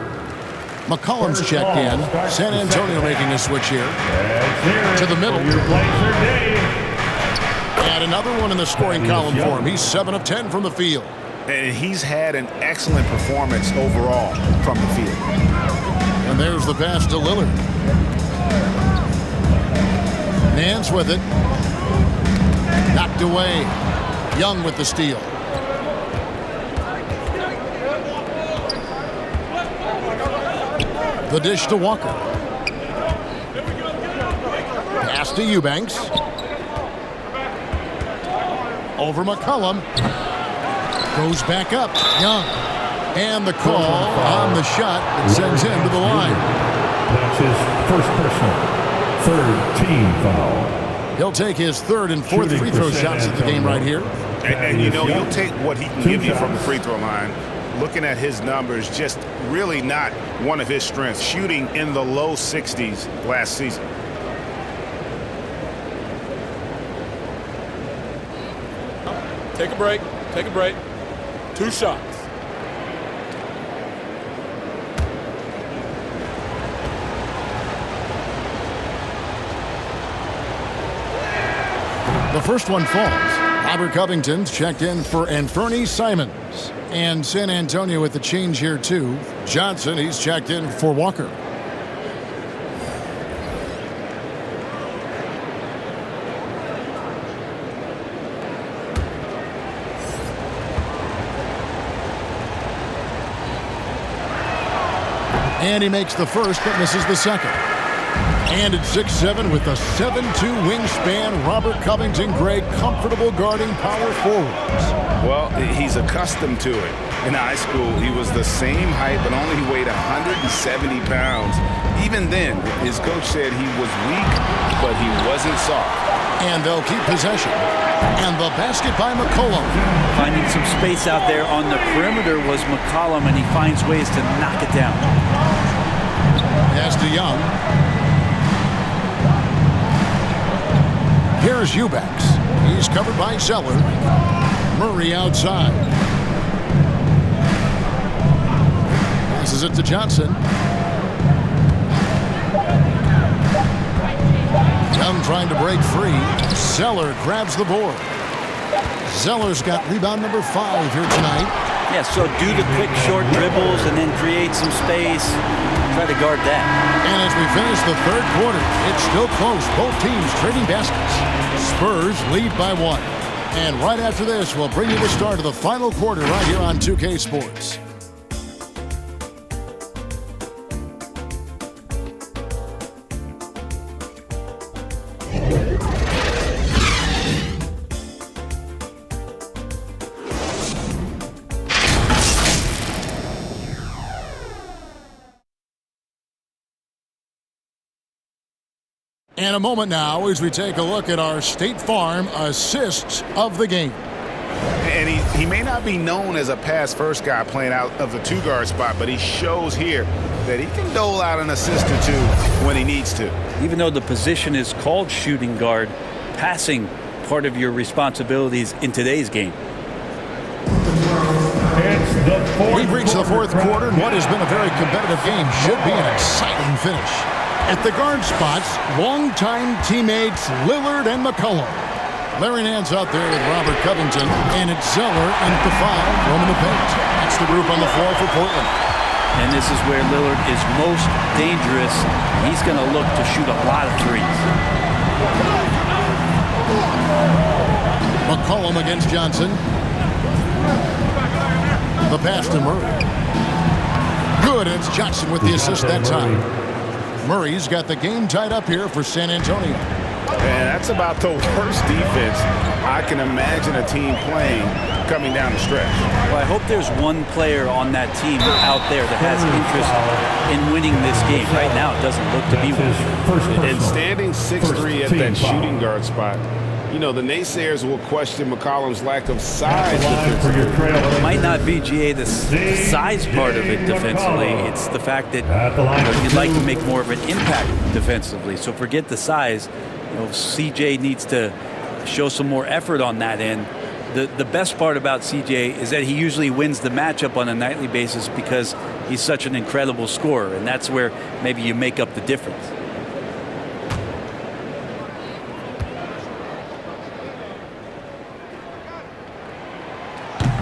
McCollum's checked in. San Antonio making a switch here. To the middle. And another one in the scoring column for him. He's 7 of 10 from the field. And he's had an excellent performance overall from the field. And there's the pass to Lillard. Nance with it. Knocked away. Young with the steal. The dish to Walker. Pass to Eubanks. Over McCollum. Goes back up. Young. And the call on the shot that sends him to the line. That's his first personal, third team foul. He'll take his third and fourth free throw shots at the game right here. And you know, you'll take what he can give you from the free throw line. Looking at his numbers, just really not one of his strengths. Shooting in the low 60s last season. Take a break. Take a break. 2 shots. The first one falls. Robert Covington's checked in for Anthony Simons. And San Antonio with the change here, too. Johnson, he's checked in for Walker. And he makes the first but misses the second. And at 6'7" with a 7'2" wingspan, Robert Covington, great, comfortable guarding power forwards. Well, he's accustomed to it. In high school, he was the same height, but only weighed 170 pounds. Even then, his coach said he was weak, but he wasn't soft. And they'll keep possession. And the basket by McCollum. Finding some space out there on the perimeter was McCollum, and he finds ways to knock it down. Pass to Young. Here's Eubanks. He's covered by Zeller. Murray outside. Passes it to Johnson. Young trying to break free. Zeller grabs the board. Zeller's got rebound number 5 here tonight. Yeah, so do the quick short dribbles and then create some space. Try to guard that. And as we finish the third quarter, it's still close. Both teams trading baskets. Spurs lead by 1. And right after this, we'll bring you the start of the final quarter right here on 2K Sports. And a moment now as we take a look at our State Farm assists of the game. And he may not be known as a pass-first guy playing out of the 2-guard spot, but he shows here that he can dole out an assist or 2 when he needs to. Even though the position is called shooting guard, passing part of your responsibilities in today's game. We've reached the fourth quarter, and what has been a very competitive game should be an exciting finish. At the guard spots, longtime teammates Lillard and McCollum. Larry Nance out there with Robert Covington, and it's Zeller and the 5 roaming the paint. That's the group on the floor for Portland. And this is where Lillard is most dangerous. He's going to look to shoot a lot of threes. McCollum against Johnson. The pass to Murray. Good, and it's Johnson with the assist that time. Murray's got the game tied up here for San Antonio. And that's about the worst defense I can imagine a team playing coming down the stretch. Well, I hope there's one player on that team out there that has interest in winning this game. Right now, it doesn't look to be one. And standing 6'3" at that shooting guard spot, you know, the naysayers will question McCollum's lack of size. Well, it might not be, GA, the size part of it defensively. It's the fact that you'd like to make more of an impact defensively. So forget the size. You know, CJ needs to show some more effort on that end. The best part about CJ is that he usually wins the matchup on a nightly basis because he's such an incredible scorer, and that's where maybe you make up the difference.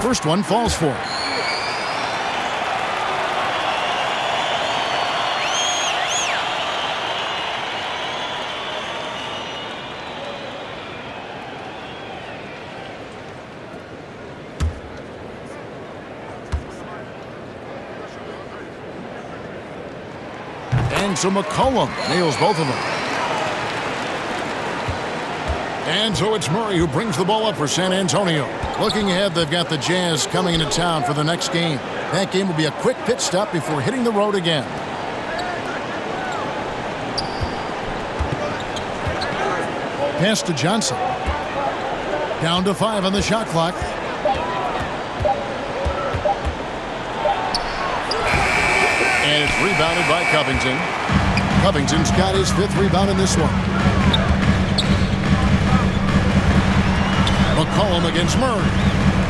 First one falls for him. And so McCollum nails both of them. And so it's Murray who brings the ball up for San Antonio. Looking ahead, they've got the Jazz coming into town for the next game. That game will be a quick pit stop before hitting the road again. Pass to Johnson. Down to 5 on the shot clock. And it's rebounded by Covington. Covington's got his 5th rebound in this one. McCollum against Murray.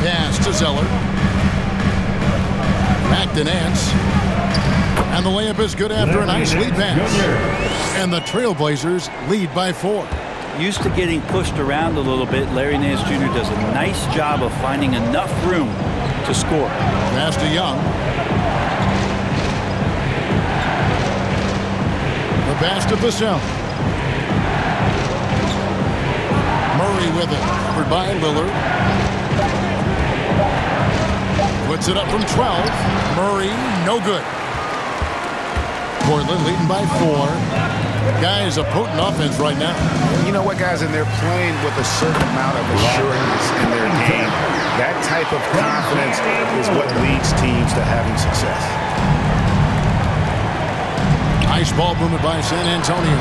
Pass to Zeller. Back to Nance. And the layup is good after a nice lead pass. And the Trailblazers lead by 4. Used to getting pushed around a little bit, Larry Nance Jr. does a nice job of finding enough room to score. Pass to Young. The pass to Vassell. Murray with it. Covered by Lillard. Puts it up from 12. Murray, no good. Portland leading by 4. Guys, a potent offense right now. You know what, guys? And they're playing with a certain amount of assurance in their game. That type of confidence is what leads teams to having success. Nice ball movement by San Antonio.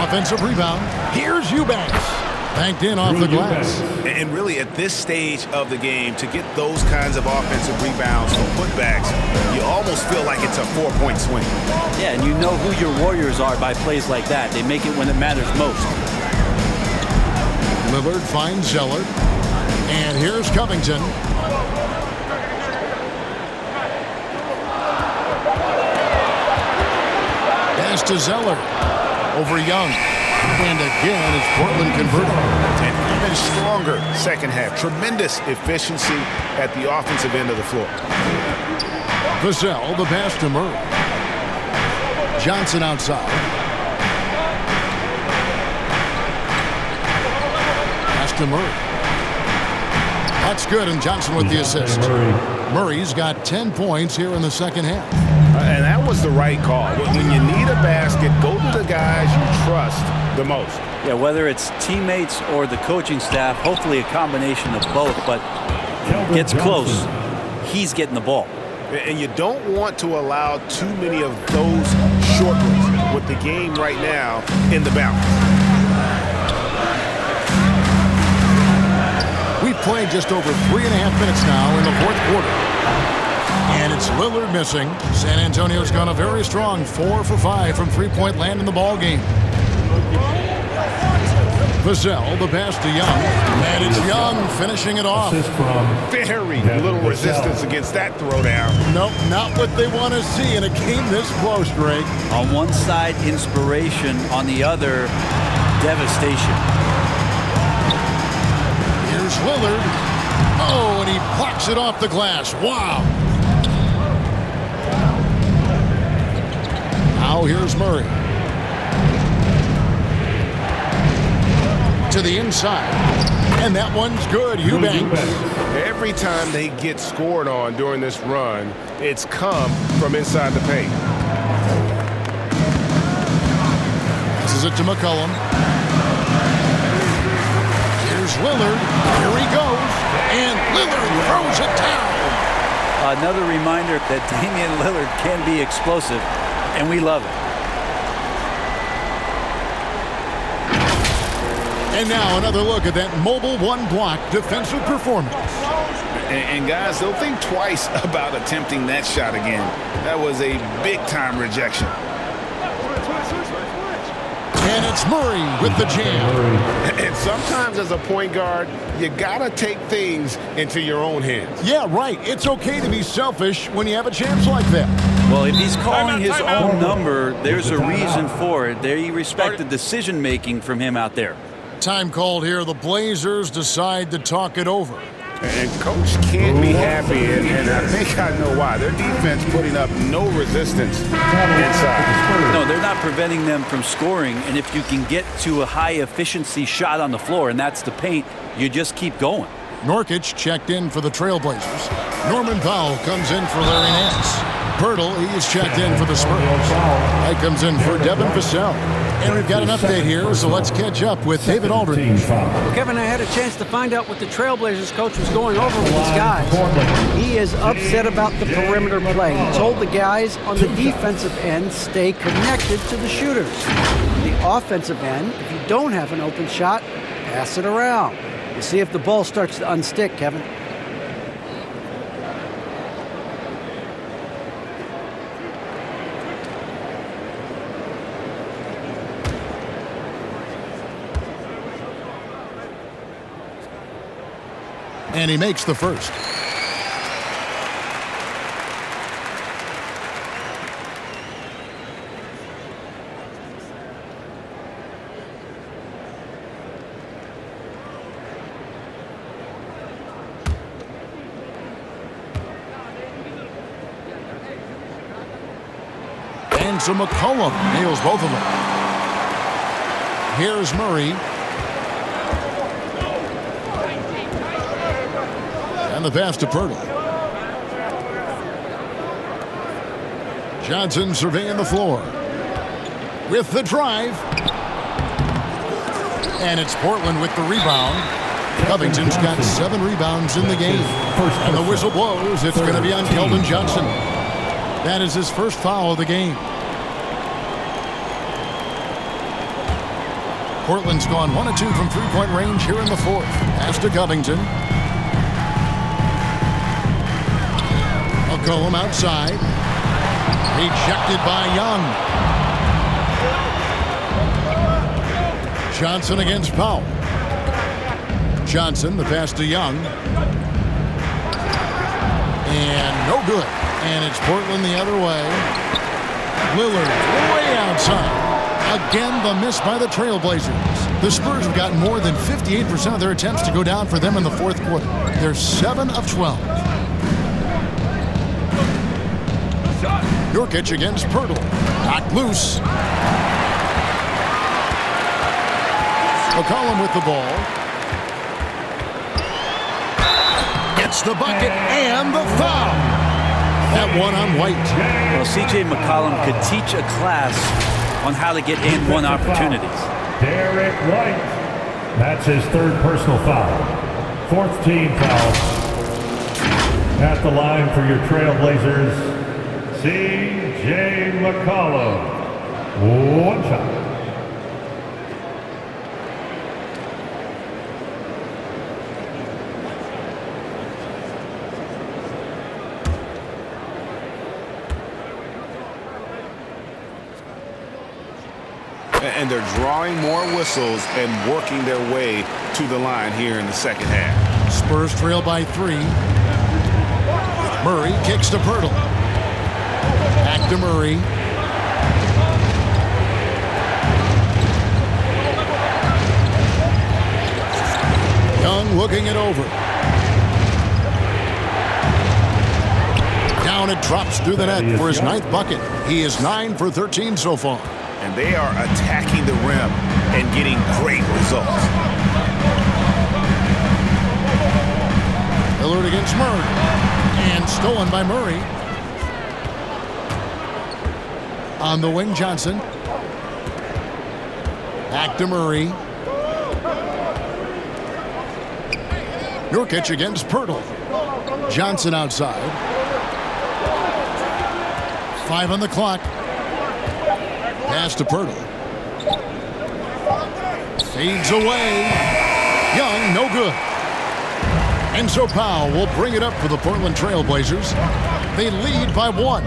Offensive rebound. Here's Eubanks. Banked in off the glass. And really, at this stage of the game, to get those kinds of offensive rebounds from putbacks, you almost feel like it's a 4-point swing. Yeah, and you know who your Warriors are by plays like that. They make it when it matters most. Lillard finds Zeller. And here's Covington. Pass to Zeller. Over Young. And again, it's Portland converted. And even stronger second half. Tremendous efficiency at the offensive end of the floor. Vassell, the pass to Murray. Johnson outside. Pass to Murray. That's good, and Johnson with the assist. Murray's got 10 points here in the second half. And that was the right call. When you need a basket, go to the guys you trust the most. Yeah, whether it's teammates or the coaching staff, hopefully a combination of both, but gets close, he's getting the ball. And you don't want to allow too many of those short ones with the game right now in the balance. We've played just over 3.5 minutes now in the 4th quarter. And it's Lillard missing. San Antonio's gone a very strong 4 for 5 from three-point land in the ball game. Vassell, the pass to Young. And it's Young finishing it off. Very little resistance against that throwdown. Nope, not what they want to see in a game this close, Drake. On one side, inspiration. On the other, devastation. Here's Lillard. Oh, and he plucks it off the glass. Wow. Now here's Murray. To the inside. And that one's good. Eubanks. Every time they get scored on during this run, it's come from inside the paint. Passes it to McCollum. Here's Lillard. Here he goes. And Lillard throws it down. Another reminder that Damian Lillard can be explosive, and we love it. And now another look at that mobile one-block defensive performance. And guys, don't think twice about attempting that shot again. That was a big-time rejection. And it's Murray with the jam. And sometimes as a point guard, you gotta take things into your own hands. Yeah, right. It's okay to be selfish when you have a chance like that. Well, if he's calling his own number, there's a reason for it. They respect the decision-making from him out there. Time called here. The Blazers decide to talk it over. And Coach can't be happy, and I think I know why. Their defense putting up no resistance inside. No, they're not preventing them from scoring, and if you can get to a high-efficiency shot on the floor, and that's the paint, you just keep going. Nurkic checked in for the Trailblazers. Norman Powell comes in for Larry Nance. Pirtle, he's checked in for the Spurs. That comes in for Devin Vassell. And we've got an update here, so let's catch up with David Aldridge. Well, Kevin, I had a chance to find out what the Trailblazers coach was going over with his guys. He is upset about the perimeter play. He told the guys on the defensive end, stay connected to the shooters. On the offensive end, if you don't have an open shot, pass it around. We'll see if the ball starts to unstick, Kevin. And he makes the first. And so McCollum nails both of them. Here's Murray. And the pass to Pirtle. Johnson surveying the floor. With the drive. And it's Portland with the rebound. Covington's got 7 rebounds in the game. And the whistle blows. It's going to be on Keldon Johnson. That is his first foul of the game. Portland's gone 1 of 2 from three-point range here in the fourth. Pass to Covington. McCollum outside. Rejected by Young. Johnson against Powell. Johnson, the pass to Young. And no good. And it's Portland the other way. Lillard way outside. Again, the miss by the Trailblazers. The Spurs have gotten more than 58% of their attempts to go down for them in the fourth quarter. They're 7 of 12. Nurkic against Pirtle. Knocked loose. McCollum with the ball. Gets the bucket and the foul. That one on White. Well, C.J. McCollum could teach a class on how to get and-one opportunities. Derek White. That's his 3rd personal foul. 4th team foul. At the line for your Trailblazers, C.J. McCollum. 1 shot. And they're drawing more whistles and working their way to the line here in the second half. Spurs trail by 3. Murray kicks to Pirtle. Back to Murray. Young looking it over. Down it drops through the net for his 9th bucket. He is 9 for 13 so far. And they are attacking the rim and getting great results. Lillard against Murray. And stolen by Murray. On the wing, Johnson. Back to Murray. Nurkic against Pirtle. Johnson outside. 5 on the clock. Pass to Pirtle. Fades away. Young, no good. And so Powell will bring it up for the Portland Trailblazers. They lead by 1.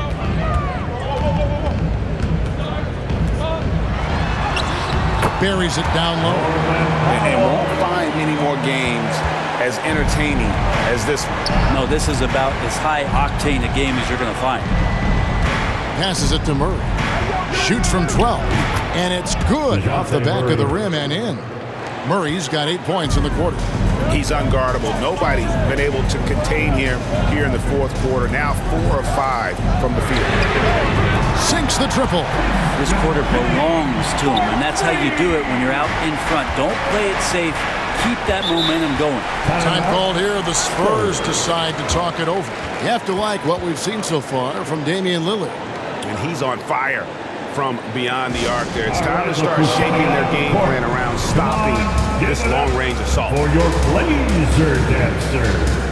Buries it down low. And won't find many more games as entertaining as this one. No, this is about as high-octane a game as you're going to find. Passes it to Murray. Shoots from 12. And it's good off the back of the rim and in. Murray's got 8 points in the quarter. He's unguardable. Nobody's been able to contain him here in the fourth quarter. Now 4 of 5 from the field. Sinks the triple. This quarter belongs to him, and that's how you do it when you're out in front. Don't play it safe. keep that momentum going. Time called here. The Spurs decide to talk it over. You have to like what we've seen so far from Damian Lillard. And he's on fire from beyond the arc there. It's time to start shaping their game plan around stopping this long-range assault. For your Blazer dancer.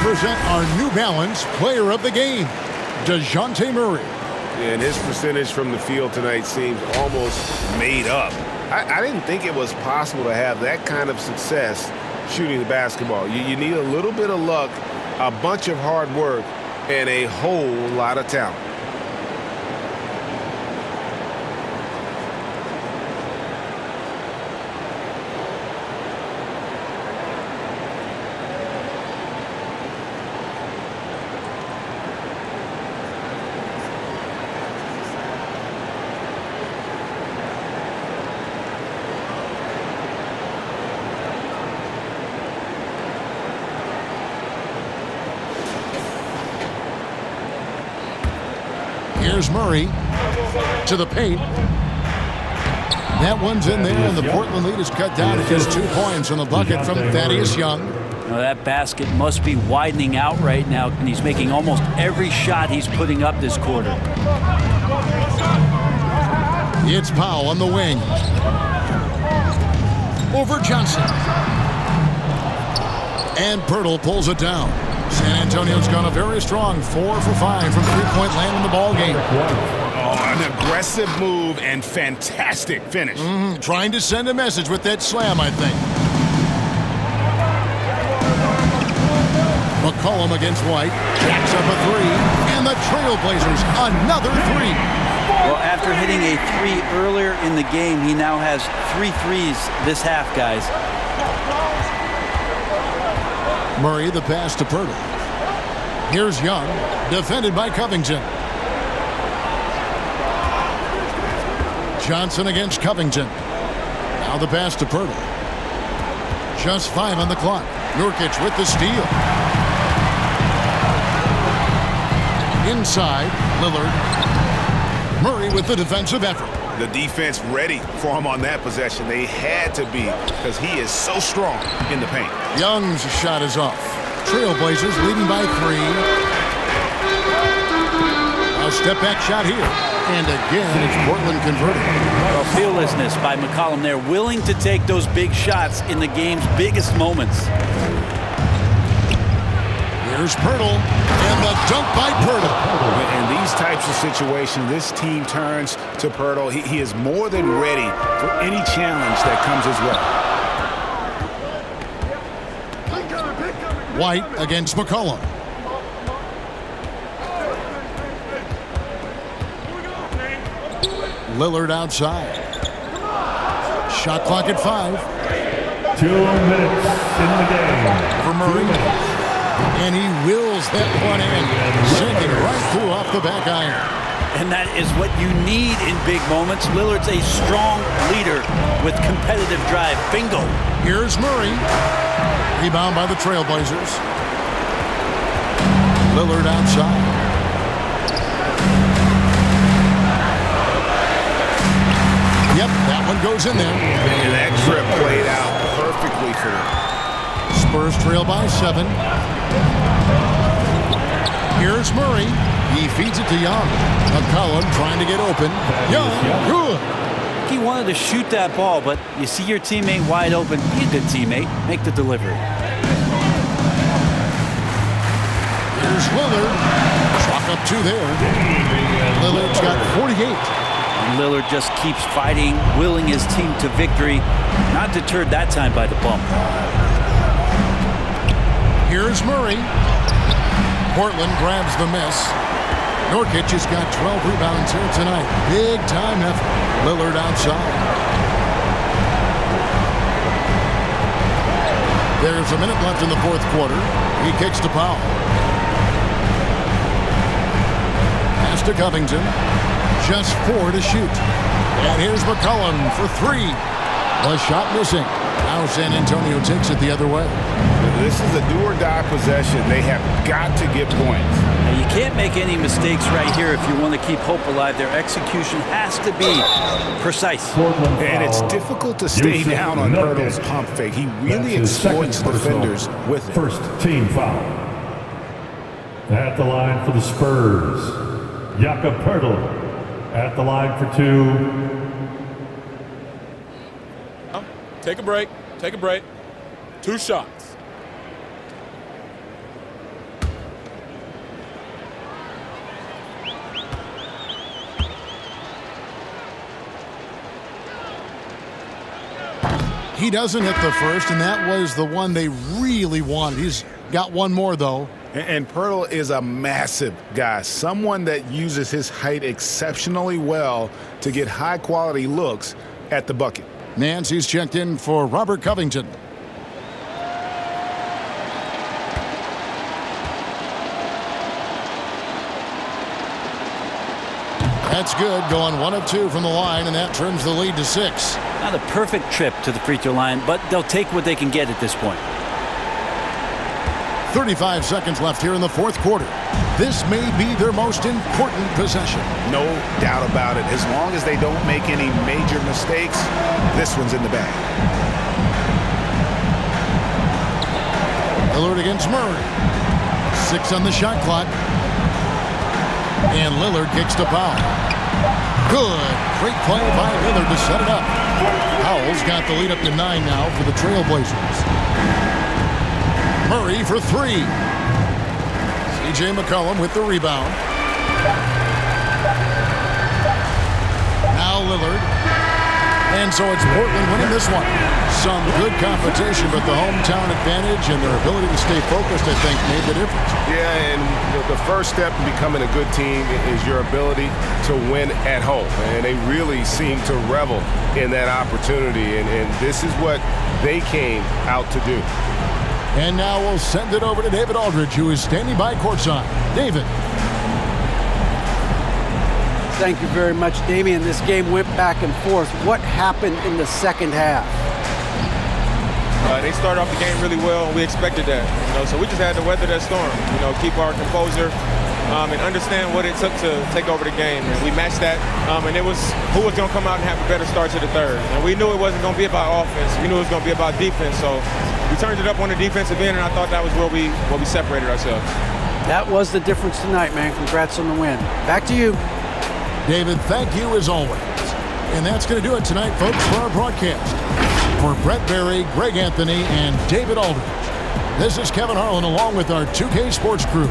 Present our New Balance Player of the Game, DeJounte Murray. And his percentage from the field tonight seems almost made up. I didn't think it was possible to have that kind of success shooting the basketball. You need a little bit of luck, a bunch of hard work, and a whole lot of talent. Here's Murray to the paint. That one's in there, and the Portland lead is cut down to just 2 points on the bucket from Thaddeus Young. Now that basket must be widening out right now, and he's making almost every shot he's putting up this quarter. It's Powell on the wing. Over Johnson. And Pirtle pulls it down. San Antonio's gone a very strong 4 for 5 from three-point land in the ball game. Oh, an aggressive move and fantastic finish. Trying to send a message with that slam, I think. McCollum against White. Jacks up a three. And the Trailblazers another three. Well, after hitting a three earlier in the game, he now has 3 threes this half, guys. Murray, the pass to Pirtle. Here's Young, defended by Covington. Johnson against Covington. Now the pass to Pirtle. Just 5 on the clock. Nurkic with the steal. Inside, Lillard. Murray with the defensive effort. The defense ready for him on that possession. They had to be, because he is so strong in the paint. Young's shot is off. Trailblazers leading by 3. A step-back shot here. And again, it's Portland converting. Well, fearlessness by McCollum there, willing to take those big shots in the game's biggest moments. Here's Pirtle, and the dunk by Pirtle. In these types of situations, this team turns to Pirtle. He is more than ready for any challenge that comes his way. White against McCollum. Lillard outside. Shot clock at 5. 2 minutes in the game. For Murray. And he wills that one in, sinking right through off the back iron. And that is what you need in big moments. Lillard's a strong leader with competitive drive. Bingo. Here's Murray. Rebound by the Trailblazers. Lillard outside. Yep, that one goes in there. And that trip played out perfectly for them. Spurs trail by 7. Here's Murray. He feeds it to Young. McCollum trying to get open. Young, good. He wanted to shoot that ball, but you see your teammate wide open. Be a good teammate. Make the delivery. Here's Lillard. Chalk up 2 there. Lillard's got 48. And Lillard just keeps fighting, willing his team to victory. Not deterred that time by the bump. Here's Murray. Portland grabs the miss. Nurkic has got 12 rebounds here tonight. Big time effort. Lillard outside. There's a minute left in the fourth quarter. He kicks to Powell. Pass to Covington. Just 4 to shoot. And here's McCollum for 3. The shot missing. Now San Antonio takes it the other way. This is a do-or-die possession. They have got to get points. Now, you can't make any mistakes right here if you want to keep hope alive. Their execution has to be precise. And it's difficult to stay down on Pirtle's pump fake. He really exploits defenders with it. First team foul. At the line for the Spurs, Jakob Pirtle. At the line for 2. Take a break. Take a break. 2 shots. He doesn't hit the first, and that was the one they really wanted. He's got one more, though. And Pirtle is a massive guy, someone that uses his height exceptionally well to get high-quality looks at the bucket. Nancy's checked in for Robert Covington. That's good, going 1 of 2 from the line, and that trims the lead to 6. Not a perfect trip to the free throw line, but they'll take what they can get at this point. 35 seconds left here in the fourth quarter. This may be their most important possession. No doubt about it. As long as they don't make any major mistakes, this one's in the bag. Lillard against Murray. 6 on the shot clock. And Lillard kicks to Powell. Good. Great play by Lillard to set it up. Powell's got the lead up to 9 now for the Trailblazers. Murray for 3. C.J. McCollum with the rebound. Now Lillard. And so it's Portland winning this one. Some good competition, but the hometown advantage and their ability to stay focused, I think, made the difference. Yeah, and the first step in becoming a good team is your ability to win at home. And they really seem to revel in that opportunity. And this is what they came out to do. And now we'll send it over to David Aldridge, who is standing by courtside. David. Thank you very much, Damian. This game went back and forth. What happened in the second half? They started off the game really well, and we expected that. So we just had to weather that storm. Keep our composure and understand what it took to take over the game. And we matched that, and it was who was going to come out and have a better start to the third. And we knew it wasn't going to be about offense. We knew it was going to be about defense. So we turned it up on the defensive end, and I thought that was where we separated ourselves. That was the difference tonight, man. Congrats on the win. Back to you. David, thank you as always. And that's going to do it tonight, folks, for our broadcast. For Brett Berry, Greg Anthony, and David Aldridge, this is Kevin Harlan along with our 2K Sports crew.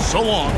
So long.